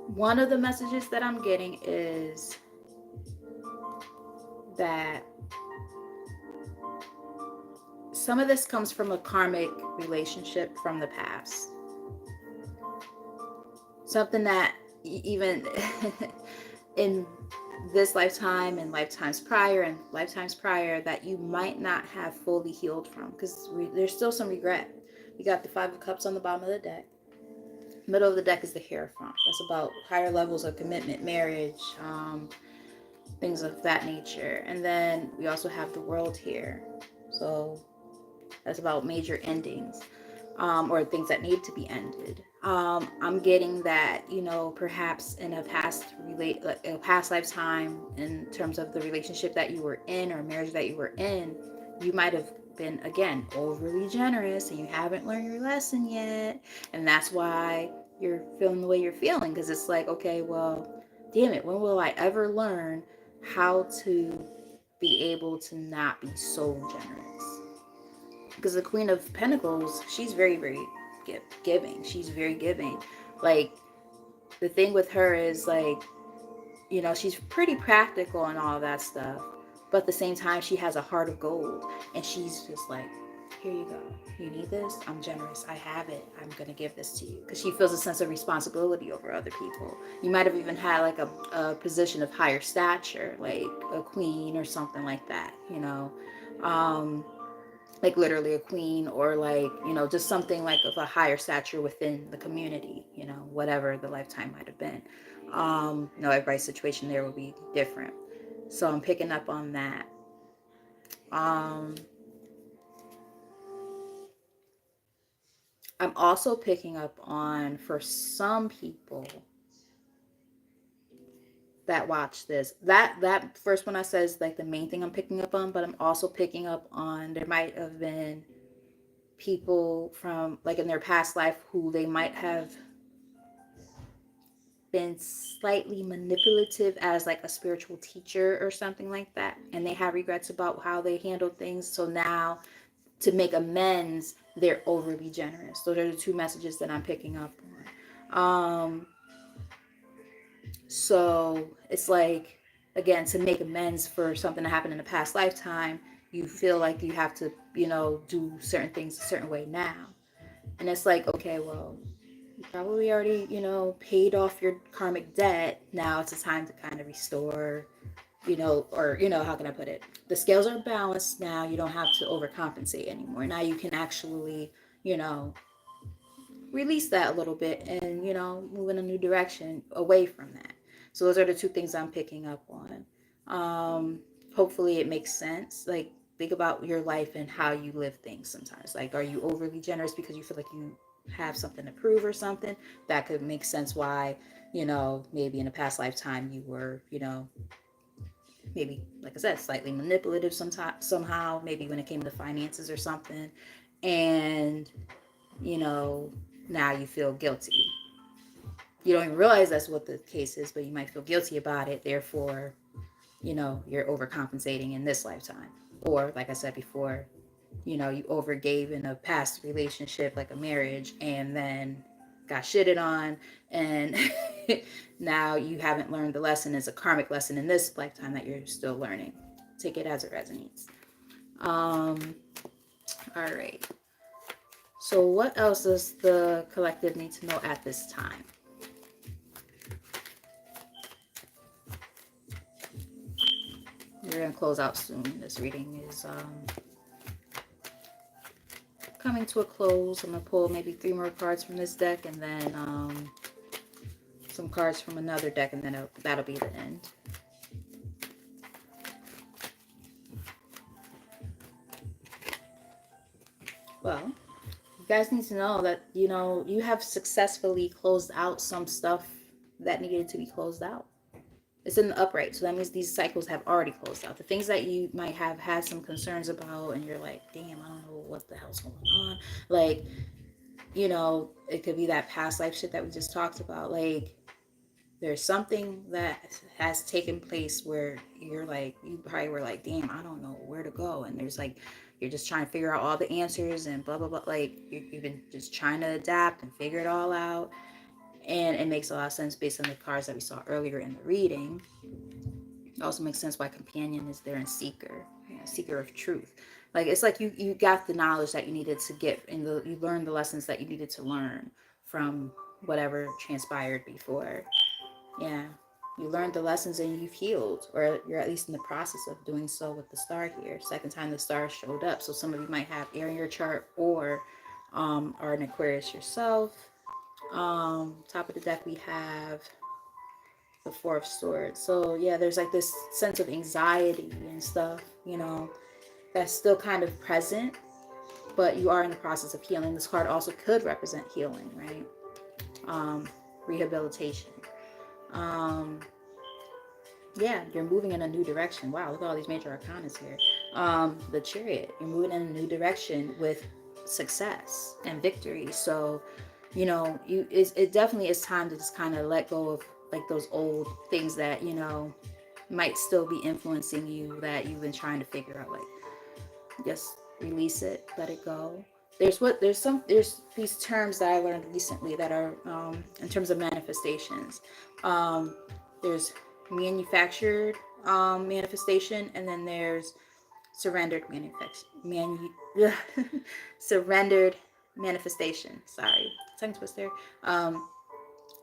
[SPEAKER 1] One of the messages that I'm getting is that some of this comes from a karmic relationship from the past. Something that even in this lifetime and lifetimes prior that you might not have fully healed from, because there's still some regret. You got the Five of Cups on the bottom of the deck. Middle of the deck is the Hierophant. That's about higher levels of commitment, marriage, things of that nature. And then we also have the World here. So that's about major endings, or things that need to be ended. I'm getting that, you know, perhaps in a past lifetime, in terms of the relationship that you were in or marriage that you were in, you might have been, again, overly generous and you haven't learned your lesson yet. And that's why you're feeling the way you're feeling, because it's like, okay, well, damn it, when will I ever learn how to be able to not be so generous? Because the Queen of Pentacles, she's very, very giving. She's very giving. Like, the thing with her is, like, you know, she's pretty practical and all that stuff, but at the same time, she has a heart of gold, and she's just like, here you go. You need this? I'm generous. I have it. I'm going to give this to you. Because she feels a sense of responsibility over other people. You might have even had like a position of higher stature, like a queen or something like that, you know. Like literally a queen, or like, you know, just something like of a higher stature within the community, you know, whatever the lifetime might have been. You know, everybody's situation there will be different. So I'm picking up on that. I'm also picking up on, for some people that watch this, that first one I said is like the main thing I'm picking up on, but I'm also picking up on, there might have been people from like in their past life who they might have been slightly manipulative as like a spiritual teacher or something like that, and they have regrets about how they handled things. So now, to make amends, they're overly generous. Those are the two messages that I'm picking up on. So it's like, again, to make amends for something that happened in a past lifetime, you feel like you have to, do certain things a certain way now. And it's like, okay, well, you probably already, paid off your karmic debt. Now it's a time to kind of restore, or, how can I put it? The scales are balanced now. You don't have to overcompensate anymore. Now you can actually, you know, release that a little bit and, move in a new direction away from that. So those are the two things I'm picking up on. Hopefully it makes sense. Like, think about your life and how you live things sometimes. Like, are you overly generous because you feel like you have something to prove or something? That could make sense why, maybe in a past lifetime you were, maybe, like I said, slightly manipulative somehow, maybe when it came to finances or something. And, you know, now you feel guilty. You don't even realize that's what the case is, but you might feel guilty about it. Therefore, you're overcompensating in this lifetime. Or, like I said before, you overgave in a past relationship, like a marriage, and then got shitted on, and now you haven't learned the lesson. It's a karmic lesson in this lifetime that you're still learning. Take it as it resonates. All right. So what else does the collective need to know at this time? We're going to close out soon. This reading is coming to a close. I'm going to pull maybe 3 more cards from this deck, and then some cards from another deck, and then that'll be the end. Well, you guys need to know that, you have successfully closed out some stuff that needed to be closed out. It's in the upright, so that means these cycles have already closed out. The things that you might have had some concerns about, and you're like, damn, I don't know what the hell's going on. Like, it could be that past life shit that we just talked about. Like, there's something that has taken place where you're like, you probably were like, damn, I don't know where to go. And there's like, you're just trying to figure out all the answers and blah, blah, blah. Like, you've been just trying to adapt and figure it all out. And it makes a lot of sense based on the cards that we saw earlier in the reading. It also makes sense why companion is there and seeker, seeker of truth. Like, it's like you got the knowledge that you needed to get, and you learned the lessons that you needed to learn from whatever transpired before. Yeah, you learned the lessons and you've healed, or you're at least in the process of doing so with the star here. Second time the star showed up. So some of you might have air in your chart, or are an Aquarius yourself. Top of the deck we have the 4 of Swords. So yeah, there's like this sense of anxiety and stuff, that's still kind of present, but you are in the process of healing. This card also could represent healing, right? Rehabilitation. Yeah, you're moving in a new direction. Wow, look at all these major arcanas here. The Chariot, you're moving in a new direction with success and victory. So, it definitely is time to just kind of let go of like those old things that, might still be influencing you, that you've been trying to figure out. Like, just release it, let it go. There's these terms that I learned recently that are in terms of manifestations. There's manufactured manifestation, and then there's surrendered surrendered manifestation. Sorry, tongue twister.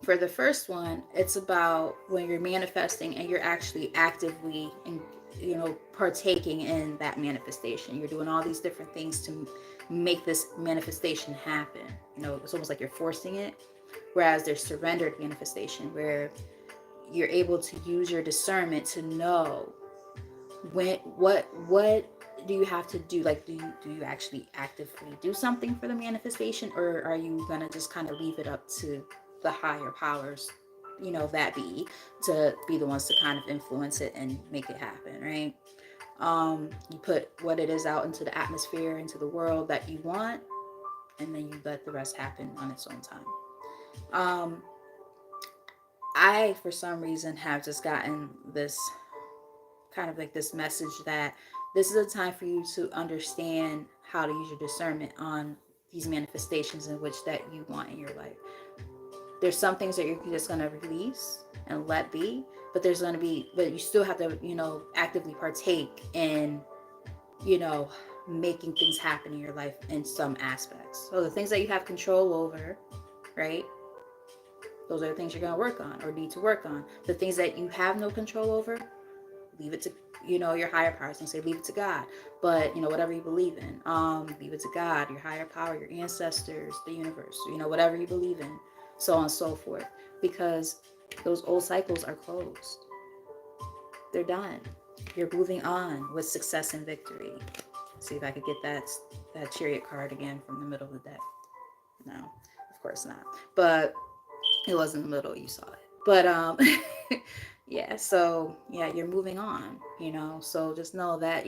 [SPEAKER 1] For the first one, it's about when you're manifesting and you're actually actively and partaking in that manifestation. You're doing all these different things to make this manifestation happen. It's almost like you're forcing it. Whereas there's surrendered manifestation, where you're able to use your discernment to know what do you have to do. Like, do you actually actively do something for the manifestation, or are you gonna just kind of leave it up to the higher powers, that to be the ones to kind of influence it and make it happen, right? You put what it is out into the atmosphere, into the world that you want, and then you let the rest happen on its own time. I, for some reason, have just gotten this kind of like this message that this is a time for you to understand how to use your discernment on these manifestations in which that you want in your life. There's some things that you're just going to release and let be, but there's going to be, but you still have to, actively partake in, you know, making things happen in your life in some aspects. So the things that you have control over, right? Those are the things you're going to work on or need to work on. The things that you have no control over, leave it to, your higher powers. And say leave it to God, but whatever you believe in, leave it to God, your higher power, your ancestors, the universe, whatever you believe in, so on and so forth, because those old cycles are closed. They're done. You're moving on with success and victory. See if I could get that chariot card again from the middle of the deck. No, of course not, but it was in the middle, you saw it. But yeah, so yeah, you're moving on, so just know that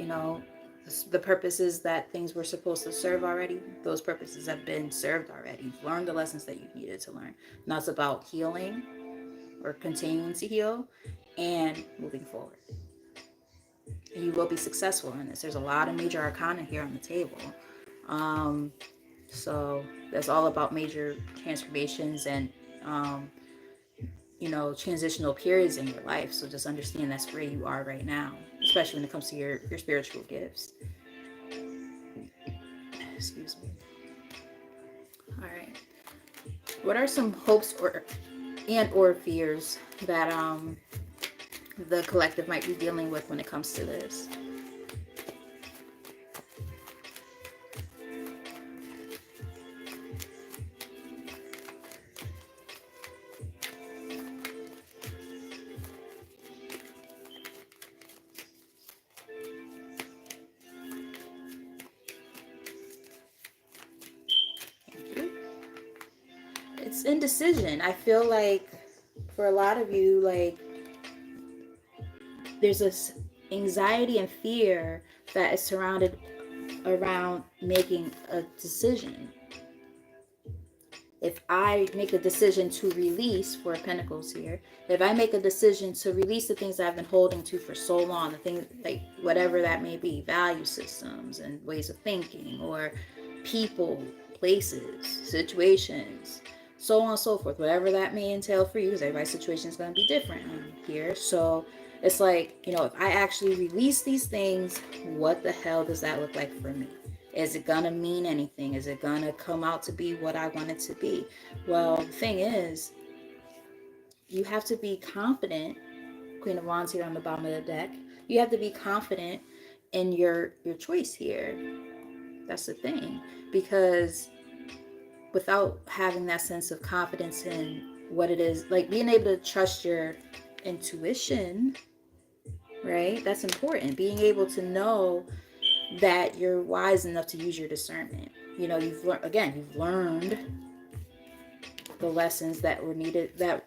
[SPEAKER 1] the purposes that things were supposed to serve already, those purposes have been served already. You've learned the lessons that you needed to learn. Now it's about healing or continuing to heal and moving forward. And you will be successful in this. There's a lot of major arcana here on the table. So that's all about major transformations and transitional periods in your life. So just understand that's where you are right now, especially when it comes to your spiritual gifts. Excuse me. All right. What are some hopes or fears that the collective might be dealing with when it comes to this? It's indecision. I feel like for a lot of you, like there's this anxiety and fear that is surrounded around making a decision. If I make a decision to release, Four of Pentacles here, if I make a decision to release the things that I've been holding to for so long, the things like whatever that may be, value systems and ways of thinking, or people, places, situations, so on and so forth, whatever that may entail for you, because everybody's situation is going to be different here. So it's like, if I actually release these things, what the hell does that look like for me? Is it gonna mean anything? Is it gonna come out to be what I want it to be? Well, the thing is, you have to be confident. Queen of Wands here on the bottom of the deck. You have to be confident in your choice here. That's the thing, because without having that sense of confidence in what it is, like being able to trust your intuition, right? That's important. Being able to know that you're wise enough to use your discernment. You've learned the lessons that were needed, that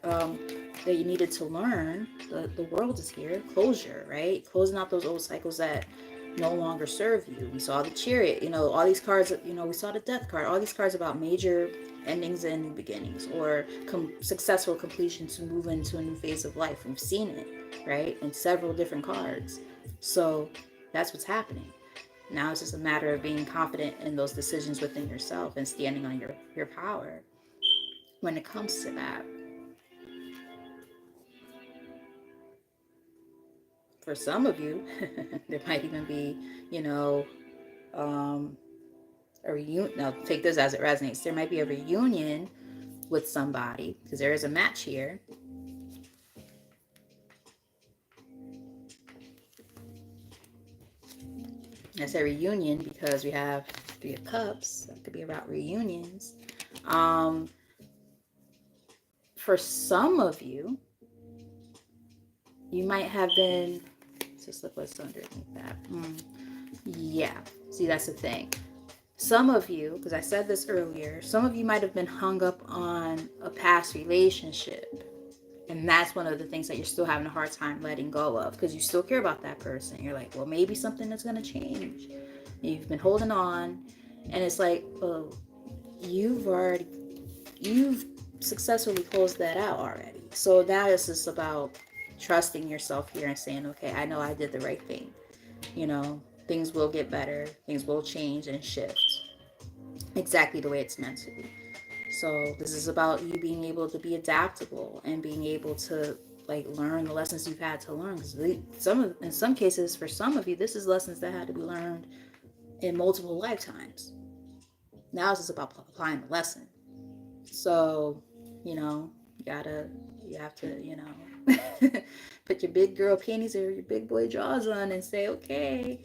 [SPEAKER 1] you needed to learn. The world is here. Closure, right? Closing out those old cycles that no longer serve you. We saw the Chariot, all these cards, we saw the Death card, all these cards about major endings and new beginnings, or successful completion to move into a new phase of life. We've seen it, right? In several different cards. So that's what's happening. Now it's just a matter of being confident in those decisions within yourself and standing on your power when it comes to that. For some of you, there might even be, a reunion. Now, take this as it resonates. There might be a reunion with somebody, because there is a match here. I say reunion because we have Three of Cups. That could be about reunions. For some of you, you might have been, just look what's underneath that. Yeah, see, that's the thing. Some of you, because I said this earlier, some of you might have been hung up on a past relationship. And that's one of the things that you're still having a hard time letting go of, because you still care about that person. You're like, well, maybe something is going to change. You've been holding on, and it's like, oh, you've successfully closed that out already. So now it's just about trusting yourself here and saying, okay, I know I did the right thing. You know, things will get better, things will change and shift exactly the way it's meant to be. So this is about you being able to be adaptable and being able to like learn the lessons you've had to learn. Because in some cases, for some of you, this is lessons that had to be learned in multiple lifetimes. Now it's just about applying the lesson. So, you know, you have to, put your big girl panties or your big boy drawers on and say, okay,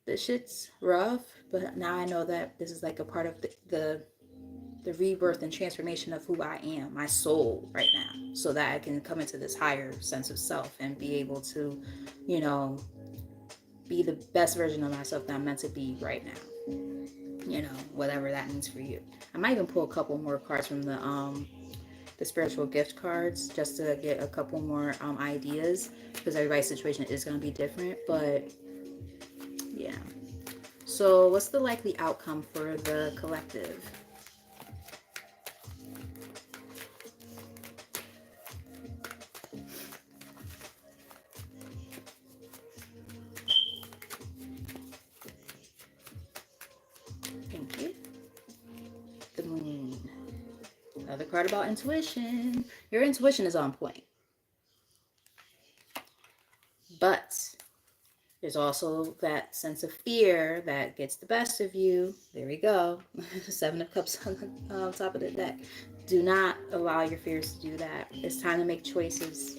[SPEAKER 1] this shit's rough, but now I know that this is like a part of the rebirth and transformation of who I am, my soul right now, so that I can come into this higher sense of self and be able to, you know, be the best version of myself that I'm meant to be right now. You know, whatever that means for you. I might even pull a couple more cards from the spiritual gift cards just to get a couple more ideas, because everybody's situation is going to be different. But yeah. So what's the likely outcome for the collective? Thank you. The moon. Another card about intuition. Your intuition is on point. But there's also that sense of fear that gets the best of you. There we go. Seven of Cups on top of the deck. Do not allow your fears to do that. It's time to make choices,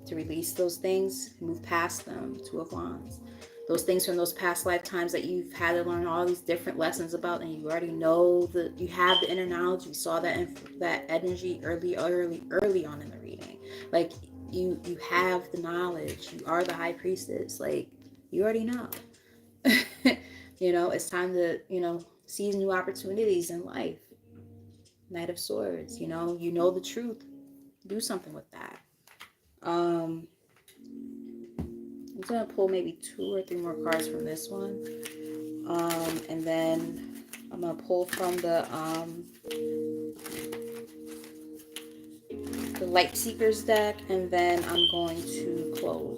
[SPEAKER 1] to release those things, move past them. Two of Wands. Those things from those past lifetimes that you've had to learn all these different lessons about, and you already know that you have the inner knowledge. You saw that energy early on in the reading. Like you have the knowledge. You are the high priestess. Like you already know. You know, it's time to, seize new opportunities in life. Knight of Swords, you know the truth. Do something with that. I'm gonna pull maybe 2 or 3 more cards from this one. And then I'm gonna pull from the Light Seekers deck, and then I'm going to close.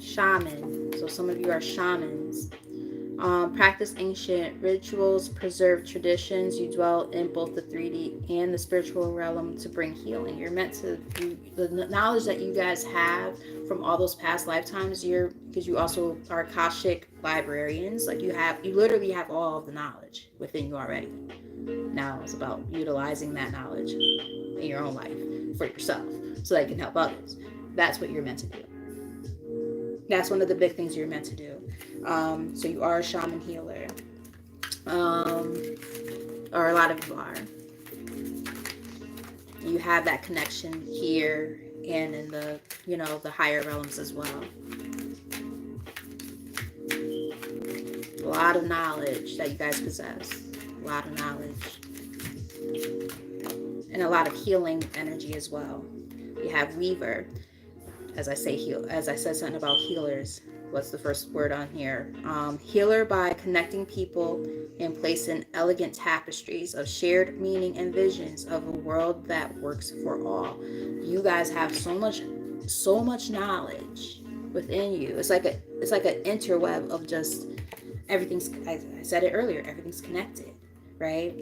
[SPEAKER 1] Shaman. So some of you are shamans. Practice ancient rituals, preserve traditions. You dwell in both the 3D and the spiritual realm to bring healing. You're meant to, the knowledge that you guys have from all those past lifetimes, because you also are Akashic librarians. Like you literally have all of the knowledge within you already. Now it's about utilizing that knowledge in your own life for yourself so that you can help others. That's what you're meant to do. That's one of the big things you're meant to do. So you are a shaman healer. Or a lot of you are. You have that connection here and in the, the higher realms as well. A lot of knowledge that you guys possess. A lot of knowledge. And a lot of healing energy as well. You have Weaver. As I said something about healers. What's the first word on here? Healer by connecting people and placing elegant tapestries of shared meaning and visions of a world that works for all. You guys have so much knowledge within you. It's like an interweb of just everything's. I said it earlier. Everything's connected, right?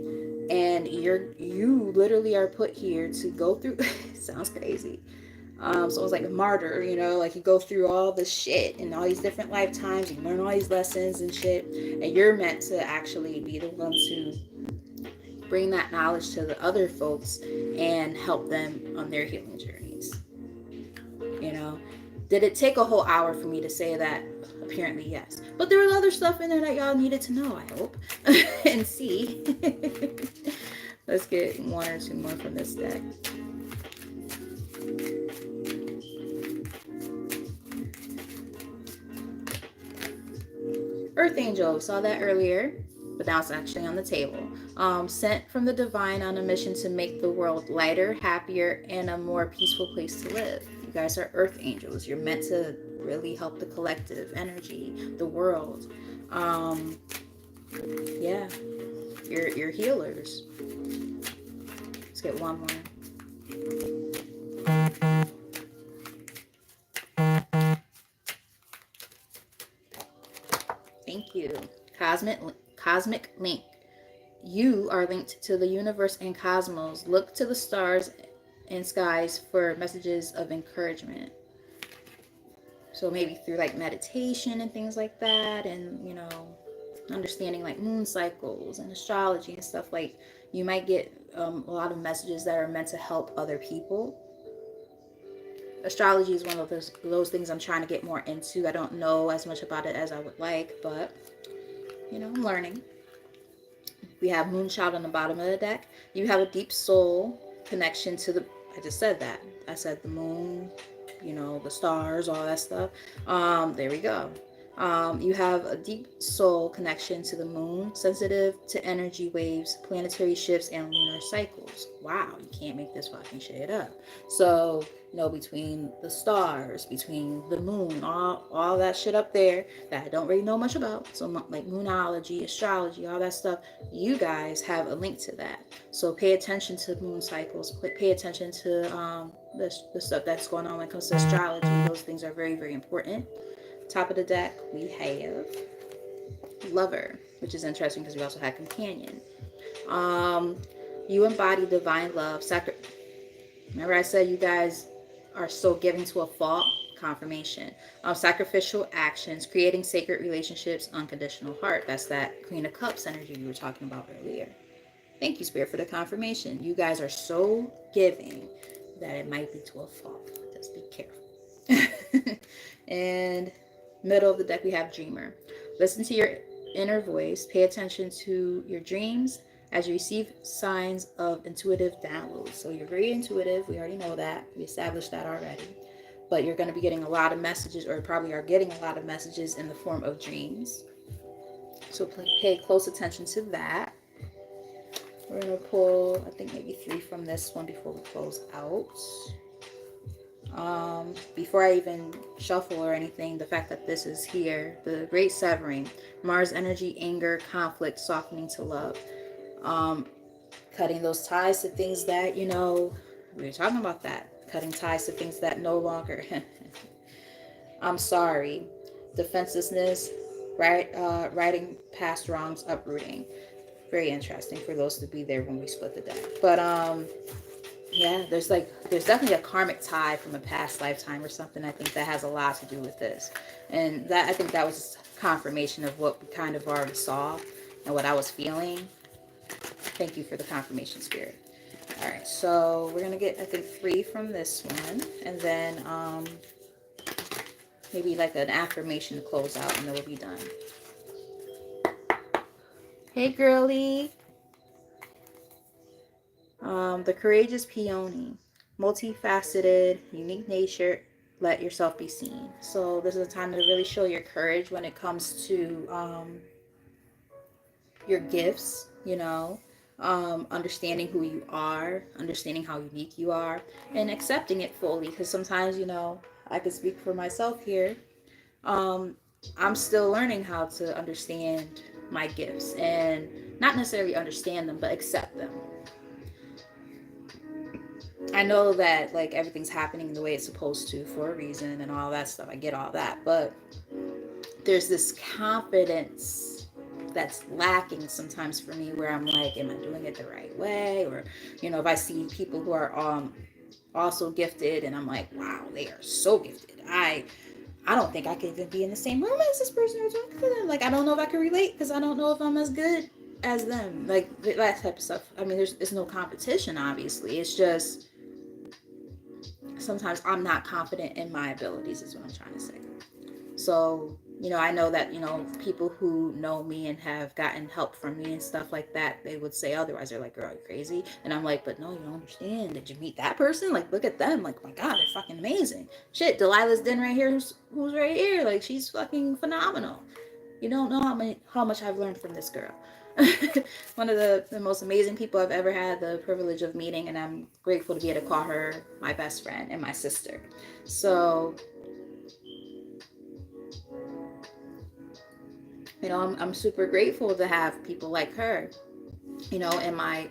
[SPEAKER 1] And you literally are put here to go through. Sounds crazy. So it was like a martyr, like you go through all this shit and all these different lifetimes, you learn all these lessons and shit, and you're meant to actually be the one to bring that knowledge to the other folks and help them on their healing journeys. Did it take a whole hour for me to say that? Apparently, yes. But there was other stuff in there that y'all needed to know, I hope, and see. Let's get 1 or 2 more from this deck. Earth Angel, saw that earlier, but now it's actually on the table. Sent from the divine on a mission to make the world lighter, happier, and a more peaceful place to live. guys are earth angels. You're meant to really help the collective energy, the world. Um, yeah, you're healers. Let's get one more. Thank you. Cosmic link. You are linked to the universe and cosmos. Look to the stars and skies for messages of encouragement. So maybe through like meditation and things like that, and understanding like moon cycles and astrology and stuff, like you might get a lot of messages that are meant to help other people. Astrology is one of those things I'm trying to get more into. I don't know as much about it as I would like, but I'm learning. We have Moonchild on the bottom of the deck. You have a deep soul connection to the, I just said that. I said the moon, the stars, all that stuff. There we go. You have a deep soul connection to the moon, sensitive to energy waves, planetary shifts, and lunar cycles. Wow, you can't make this fucking shit up. So, between the stars, between the moon, all that shit up there that I don't really know much about. So, like moonology, astrology, all that stuff, you guys have a link to that. So, pay attention to moon cycles, pay attention to the stuff that's going on when it comes to astrology. Those things are very, very important. Top of the deck, we have Lover, which is interesting because we also have Companion. You embody divine love. Remember I said you guys are so giving to a fault? Confirmation. Sacrificial actions, creating sacred relationships, unconditional heart. That's that Queen of Cups energy we were talking about earlier. Thank you, Spirit, for the confirmation. You guys are so giving that it might be to a fault. Just be careful. And middle of the deck, we have Dreamer. Listen to your inner voice. Pay attention to your dreams as you receive signs of intuitive downloads. So you're very intuitive. We already know that. We established that already. But you're going to be getting a lot of messages, or probably are getting a lot of messages in the form of dreams. So pay close attention to that. We're going to pull, I think, maybe 3 from this one before we close out. Before I even shuffle or anything, the fact that this is here, the Great Severing, Mars energy, anger, conflict, softening to love. Cutting those ties to things that, we were talking about that. Cutting ties to things that no longer, I'm sorry. Defenselessness, writing past wrongs, uprooting. Very interesting for those to be there when we split the deck. But yeah, there's definitely a karmic tie from a past lifetime or something. I think that has a lot to do with this. And that, I think that was confirmation of what we kind of already saw and what I was feeling. Thank you for the confirmation, Spirit. All right, so we're gonna get, I think, 3 from this one, and then maybe like an affirmation to close out, and then we'll be done. Hey, girly. The courageous peony, multifaceted, unique nature. Let yourself be seen. So this is a time to really show your courage when it comes to your gifts. Understanding who you are, understanding how unique you are, and accepting it fully. Because sometimes, I could speak for myself here. I'm still learning how to understand my gifts, and not necessarily understand them, but accept them. I know that like everything's happening the way it's supposed to for a reason and all that stuff. I get all that, but there's this confidence that's lacking sometimes for me, where I'm like, am I doing it the right way? Or if I see people who are also gifted, and I'm like, wow, they are so gifted. I don't think I could even be in the same room as this person or talking to them. Like, I don't know if I can relate, because I don't know if I'm as good as them. Like that type of stuff. I mean, there's no competition, obviously. It's just sometimes I'm not confident in my abilities, is what I'm trying to say. So, I know that, people who know me and have gotten help from me and stuff like that, they would say otherwise. They're like, girl, you're crazy. And I'm like, but no, you don't understand. Did you meet that person? Like, look at them. Like, my God, they're fucking amazing. Shit, Delilah's den right here, who's right here. Like, she's fucking phenomenal. You don't know how much I've learned from this girl. one of the most amazing people I've ever had the privilege of meeting, and I'm grateful to be able to call her my best friend and my sister. So, you know, I'm super grateful to have people like her, you know, in my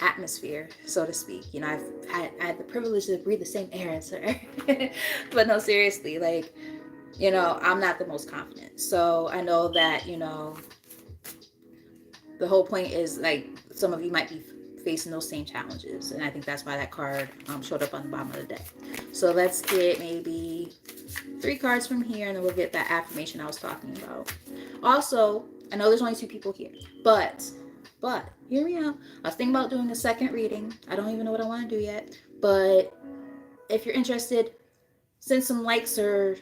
[SPEAKER 1] atmosphere, so to speak. You know, I had the privilege to breathe the same air as her. But no, seriously, like, you know, I'm not the most confident. So I know that, you know, the whole point is like some of you might be facing those same challenges, and I think that's why that card showed up on the bottom of the deck. So let's get maybe 3 cards from here, and then we'll get that affirmation I was talking about. Also, I know there's only 2 people here, but hear me out. I was thinking about doing a second reading. I don't even know what I want to do yet, but if you're interested, send some likes or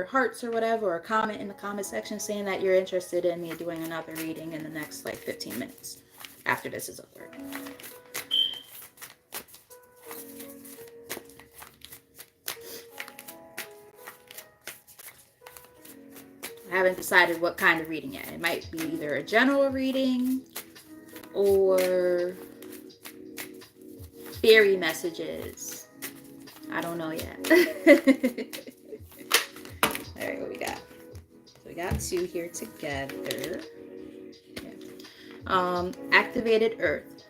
[SPEAKER 1] hearts or whatever, or comment in the comment section saying that you're interested in me doing another reading in the next like 15 minutes after this is over. I haven't decided what kind of reading yet. It might be either a general reading or fairy messages. I don't know yet. All right, what we got? So we got 2 here together. Yeah. Activated Earth,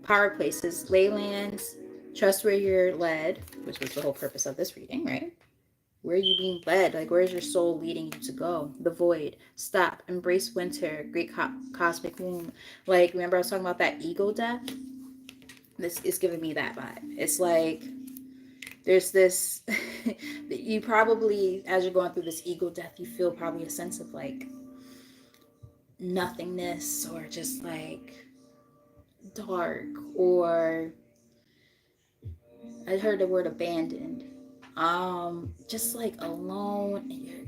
[SPEAKER 1] power places, ley lands, trust where you're led, which was the whole purpose of this reading, right? Where are you being led? Like, where's your soul leading you to go? The void. Stop. Embrace winter. Great cosmic womb. Like, remember I was talking about that ego death? This is giving me that vibe. It's like there's this you probably, as you're going through this ego death, you feel probably a sense of like nothingness, or just like dark, or I heard the word abandoned, just like alone, and you're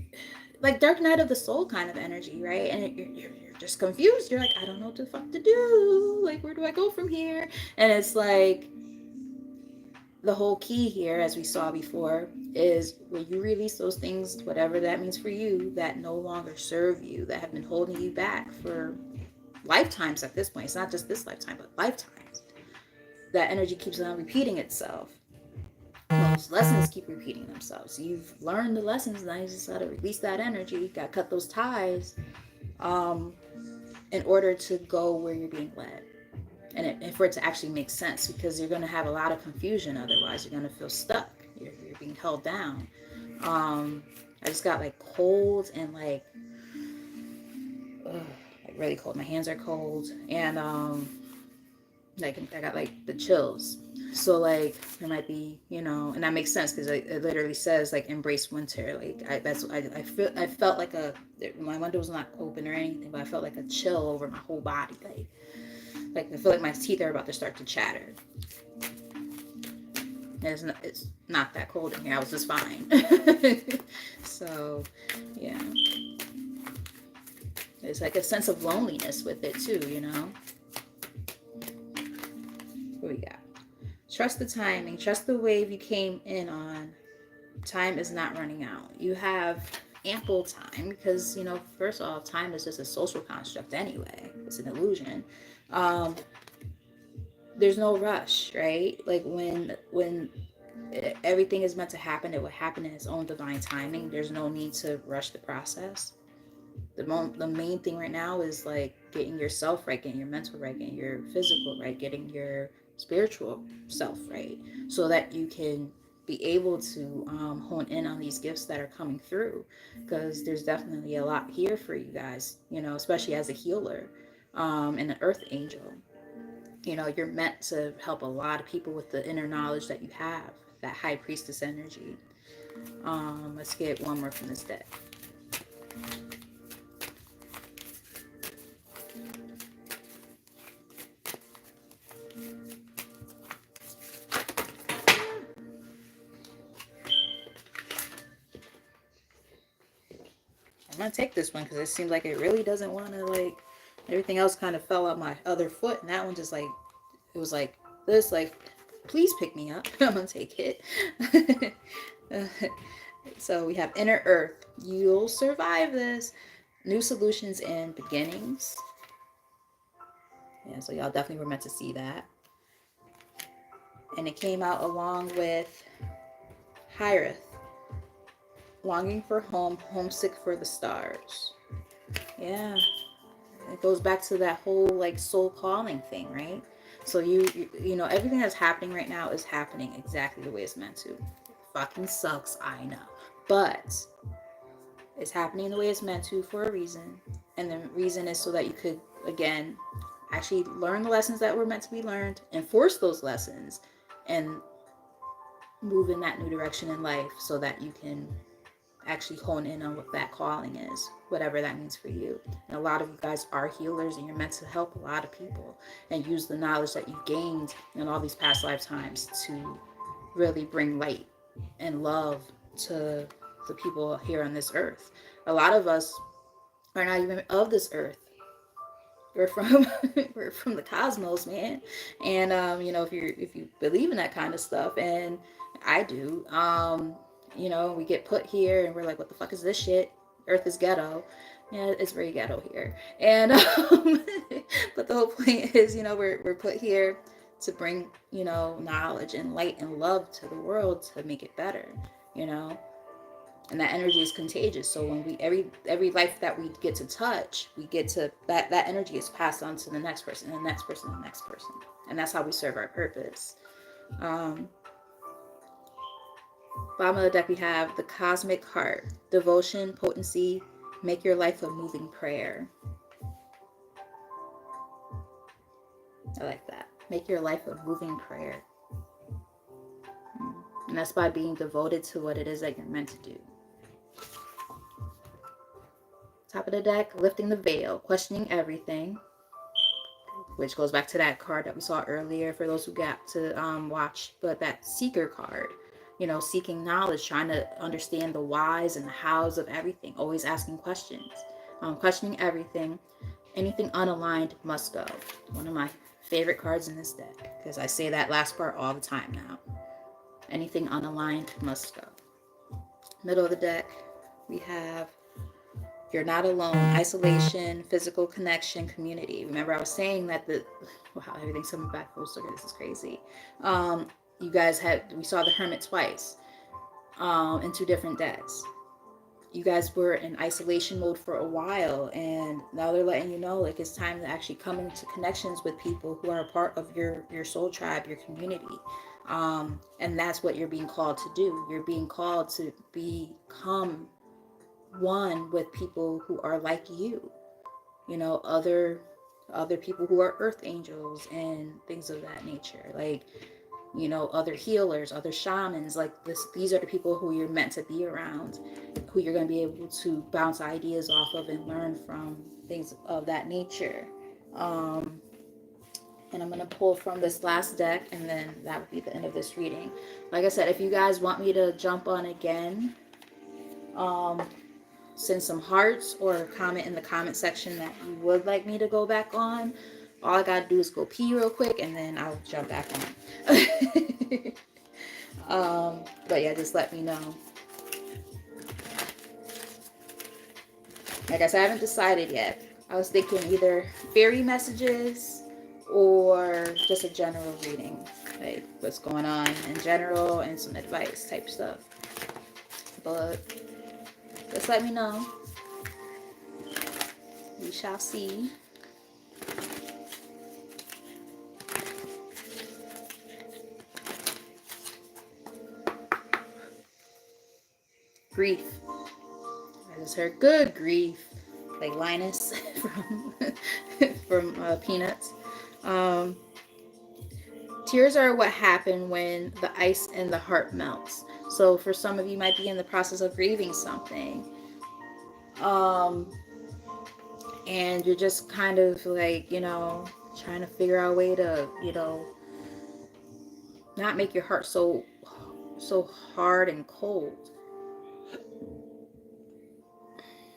[SPEAKER 1] like dark night of the soul kind of energy, right? And you're just confused. You're like, I don't know what the fuck to do. Like, where do I go from here? And it's like the whole key here, as we saw before, is when you release those things, whatever that means for you, that no longer serve you, that have been holding you back for lifetimes at this point. It's not just this lifetime, but lifetimes. That energy keeps on repeating itself. Those lessons keep repeating themselves. You've learned the lessons, now you just gotta release that energy. You gotta cut those ties, in order to go where you're being led. And for it to actually make sense, because you're going to have a lot of confusion otherwise. You're going to feel stuck. You're being held down. I just got like cold and like really cold. My hands are cold, and like I got like the chills. So like there might be, you know, and that makes sense because it literally says like embrace winter. Like I felt like my window was not open or anything, but I felt like a chill over my whole body. Like I feel like my teeth are about to start to chatter. It's not that cold in here. I was just fine. So, yeah. There's like a sense of loneliness with it too, you know? What we got? Trust the timing. Trust the wave you came in on. Time is not running out. You have ample time because, you know, first of all, time is just a social construct anyway. It's an illusion. There's no rush, right? Like when everything is meant to happen, it will happen in its own divine timing. There's no need to rush the process. The main thing right now is like getting yourself right, getting your mental right, getting your physical right, getting your spiritual self right, so that you can be able to hone in on these gifts that are coming through, because there's definitely a lot here for you guys, you know, especially as a healer and an earth angel. You know, you're meant to help a lot of people with the inner knowledge that you have, that high priestess energy. Let's get one more from this deck. I'm gonna take this one because it seems like it really doesn't want to, like, everything else kind of fell out my other foot, and that one just like, it was like this, like, please pick me up. I'm gonna take it. So we have inner earth. You'll survive this. New solutions and beginnings. Yeah, so y'all definitely were meant to see that. And it came out along with Hyreth, longing for home, homesick for the stars. Yeah, it goes back to that whole like soul calling thing, right? So you know, everything that's happening right now is happening exactly the way it's meant to. It fucking sucks, I know, but it's happening the way it's meant to for a reason, and the reason is so that you could again actually learn the lessons that were meant to be learned, enforce those lessons, and move in that new direction in life so that you can actually hone in on what that calling is, whatever that means for you. And a lot of you guys are healers, and you're meant to help a lot of people and use the knowledge that you've gained in all these past lifetimes to really bring light and love to the people here on this earth. A lot of us are not even of this earth. We're from we're from the cosmos, man. And you know, if you believe in that kind of stuff, and I do, you know, we get put here and we're like, what the fuck is this shit? Earth is ghetto. Yeah, it's very ghetto here. And but the whole point is, you know, we're put here to bring, you know, knowledge and light and love to the world to make it better, you know. And that energy is contagious. So when we every life that we get to touch, we get to that energy is passed on to the next person, and the next person, and the next person, and that's how we serve our purpose. Bottom of the deck we have the cosmic heart, devotion, potency, make your life a moving prayer. I like that. Make your life a moving prayer. And that's by being devoted to what it is that you're meant to do. Top of the deck, lifting the veil, questioning everything, which goes back to that card that we saw earlier for those who got to watch, but that seeker card, you know, seeking knowledge, trying to understand the whys and the hows of everything, always asking questions, questioning everything. Anything unaligned must go. One of my favorite cards in this deck, because I say that last part all the time now. Anything unaligned must go. Middle of the deck, we have you're not alone, isolation, physical connection, community. Remember, I was saying that wow, everything's coming back full circle. This is crazy. You guys we saw the Hermit twice in two different decks. You guys were in isolation mode for a while, and now they're letting you know, like, it's time to actually come into connections with people who are a part of your soul tribe, your community. And that's what you're being called to do. You're being called to become one with people who are like you, you know, other people who are earth angels and things of that nature, like, you know, other healers, other shamans, like these are the people who you're meant to be around, who you're going to be able to bounce ideas off of and learn from, things of that nature. And I'm going to pull from this last deck, and then that would be the end of this reading. Like I said, if you guys want me to jump on again, send some hearts or comment in the comment section that you would like me to go back on. All I gotta do is go pee real quick, and then I'll jump back on. But yeah, just let me know. Like I said, I haven't decided yet. I was thinking either fairy messages or just a general reading, like what's going on in general and some advice type stuff. But just let me know. We shall see. Grief. I just heard good grief, like Linus from Peanuts. Tears are what happen when the ice in the heart melts. So for some of you, might be in the process of grieving something, and you're just kind of like, you know, trying to figure out a way to, you know, not make your heart so hard and cold.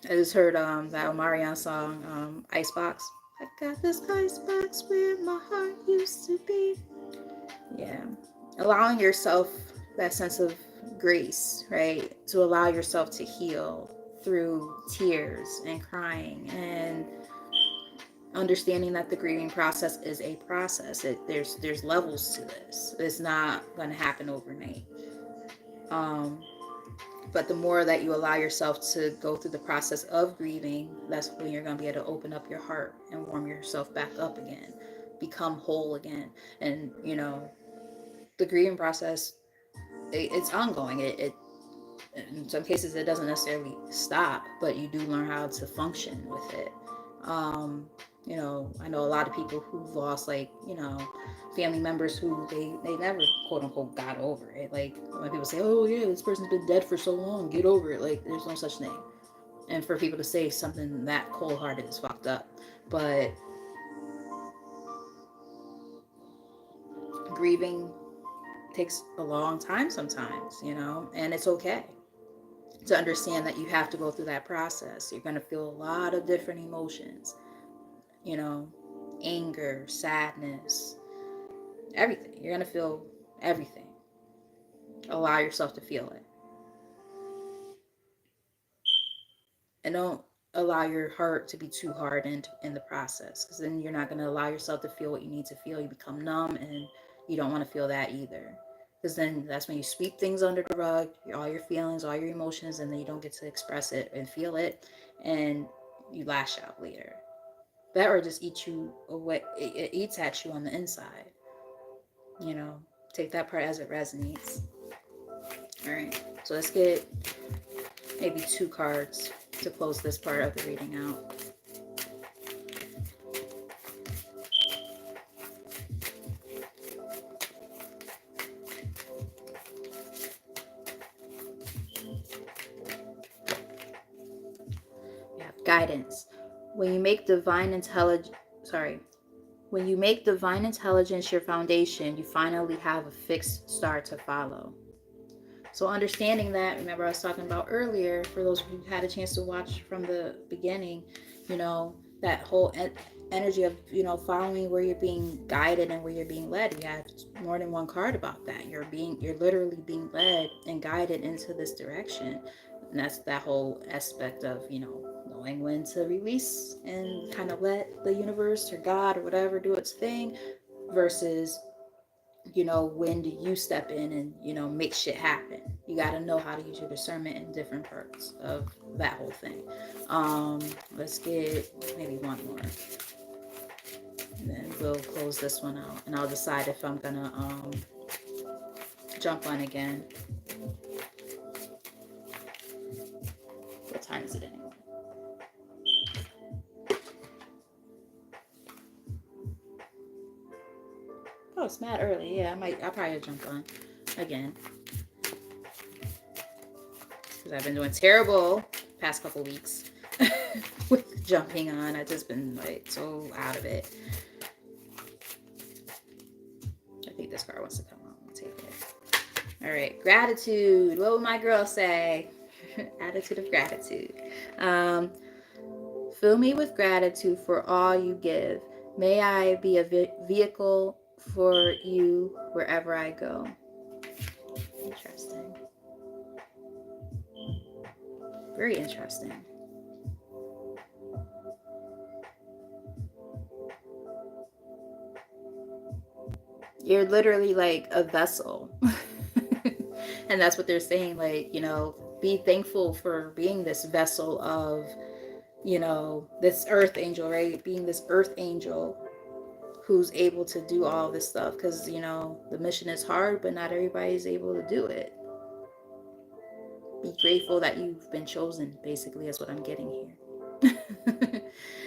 [SPEAKER 1] I just heard that Omarion song, Icebox. I got this icebox where my heart used to be. Yeah. Allowing yourself that sense of grace, right? To allow yourself to heal through tears and crying and Understanding that the grieving process is a process. There's levels to this. It's not going to happen overnight. Um, but the more that you allow yourself to go through the process of grieving, that's when you're going to be able to open up your heart and warm yourself back up again, become whole again. And the grieving process, it's ongoing. It in some cases it doesn't necessarily stop, but you do learn how to function with it. I know a lot of people who've lost, like, family members who they never quote unquote got over it. Like, when people say, oh yeah, this person's been dead for so long, get over it, like, there's no such thing. And for people to say something that cold-hearted is fucked up. But grieving takes a long time sometimes, and it's okay to understand that you have to go through that process. You're going to feel a lot of different emotions, you know, anger, sadness, everything. You're going to feel everything. Allow yourself to feel it. And don't allow your heart to be too hardened in the process, because then you're not going to allow yourself to feel what you need to feel. You become numb, and you don't want to feel that either, because then that's when you sweep things under the rug, all your feelings, all your emotions, and then you don't get to express it and feel it, and you lash out later. That, or just eat you away. It eats at you on the inside. Take that part as it resonates. All right, so let's get maybe 2 cards to close this part of the reading out. We have guidance. When you make divine intelligence your foundation, you finally have a fixed star to follow. So understanding that, remember I was talking about earlier, for those who had a chance to watch from the beginning, that whole energy of, following where you're being guided and where you're being led. You have more than one card about that. You're literally being led and guided into this direction. And that's that whole aspect of, knowing when to release and kind of let the universe or God or whatever do its thing, versus when do you step in and make shit happen. You got to know how to use your discernment in different parts of that whole thing. Let's get maybe one more, and then we'll close this one out, and I'll decide if I'm gonna jump on again. What time is it anyway? Oh, it's mad early. Yeah, I'll probably jump on again, because I've been doing terrible past couple weeks with jumping on. I've just been like so out of it. I think this card wants to come on. I'll take it. All right, gratitude. What would my girl say? Attitude of gratitude. Fill me with gratitude for all you give. May I be a vehicle for you wherever I go. Interesting. Very interesting. You're literally like a vessel. And that's what they're saying, like, be thankful for being this vessel of, this earth angel, right? Being this earth angel who's able to do all this stuff, because, the mission is hard, but not everybody's able to do it. Be grateful that you've been chosen, basically, is what I'm getting here.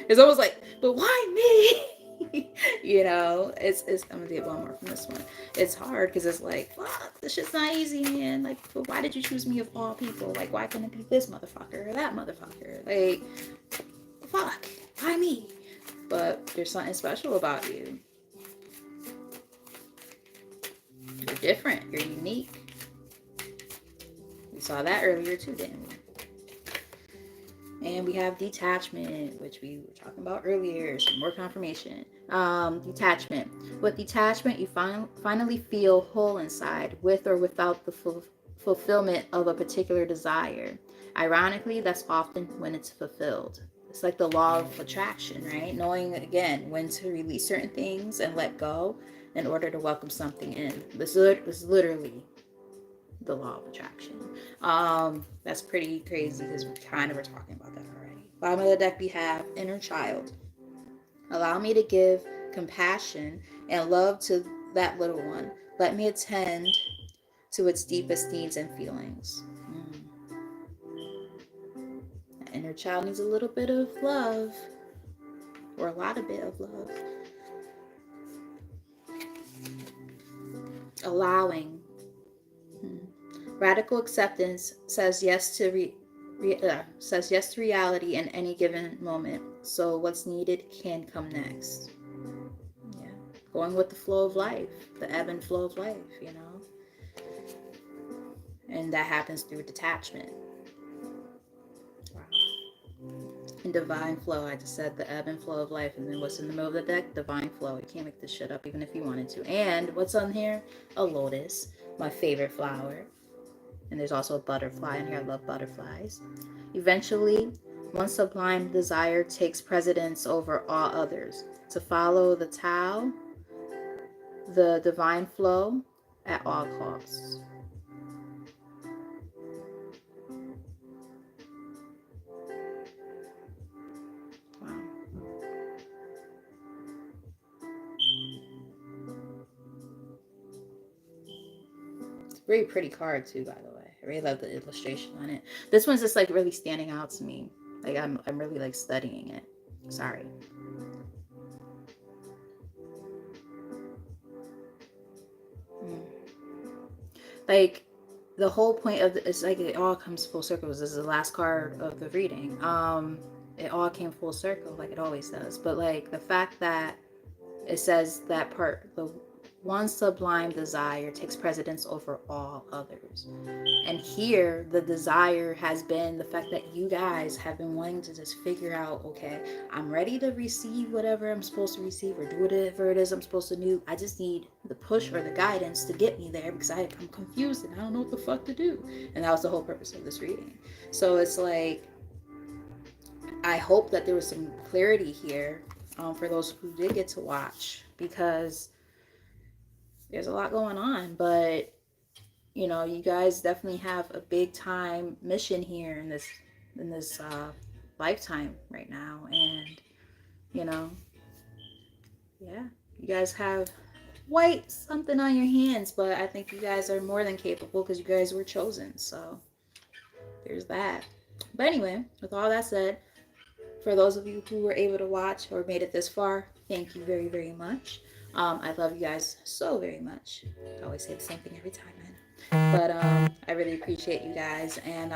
[SPEAKER 1] It's almost like, but why me? It's I'm gonna get one more from this one. It's hard because it's like, fuck, this shit's not easy, man. Like, but why did you choose me of all people? Like, why couldn't it be this motherfucker or that motherfucker? Like, fuck, why me? But there's something special about you. You're different. You're unique. We saw that earlier too, didn't we? And we have detachment, which we were talking about earlier. Some more confirmation. Detachment. With detachment, you finally feel whole inside, with or without the fulfillment of a particular desire. Ironically, that's often when it's fulfilled. It's like the law of attraction, right? Knowing, again, when to release certain things and let go in order to welcome something in. This is literally the law of attraction. That's pretty crazy because we kind of were talking about that already. Bottom of the deck, we have inner child. Allow me to give compassion and love to that little one. Let me attend to its deepest needs and feelings. The inner child needs a little bit of love, or a lot of bit of love. Allowing. Radical acceptance says yes to reality in any given moment. So what's needed can come next. Yeah, going with the flow of life, the ebb and flow of life, you know, and that happens through detachment. Wow. And divine flow, I just said the ebb and flow of life, and then what's in the middle of the deck? Divine flow. You can't make this shit up even if you wanted to. And what's on here? A lotus, my favorite flower. And there's also a butterfly in here. I love butterflies. Eventually, one sublime desire takes precedence over all others. To follow the Tao, the divine flow, at all costs. Wow. It's a very pretty card too, by the way. I really love the illustration on it. This one's just like really standing out to me. Like I'm really like studying it. Sorry. Like the whole point of it's like it all comes full circle. This is the last card of the reading. It all came full circle like it always does. But like the fact that it says that part, the one sublime desire takes precedence over all others. And here, the desire has been the fact that you guys have been wanting to just figure out, okay, I'm ready to receive whatever I'm supposed to receive or do whatever it is I'm supposed to do. I just need the push or the guidance to get me there because I'm confused and I don't know what the fuck to do. And that was the whole purpose of this reading. So it's like, I hope that there was some clarity here for those who did get to watch, because there's a lot going on, but you know, you guys definitely have a big time mission here in this lifetime right now. And you know, yeah, you guys have white something on your hands, but I think you guys are more than capable because you guys were chosen. So there's that. But anyway, with all that said, for those of you who were able to watch or made it this far, thank you very, very much. I love you guys so very much. I always say the same thing every time, man. But I really appreciate you guys. And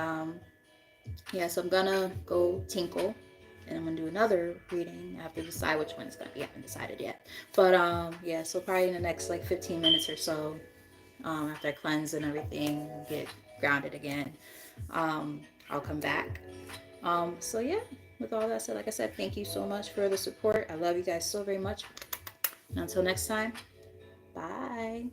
[SPEAKER 1] yeah, so I'm gonna go tinkle, and I'm gonna do another reading. I have to decide which one it's gonna be. I haven't decided yet. But yeah, so probably in the next like 15 minutes or so, after I cleanse and everything, get grounded again, I'll come back. So yeah, with all that said, like I said, thank you so much for the support. I love you guys so very much. And until next time, bye.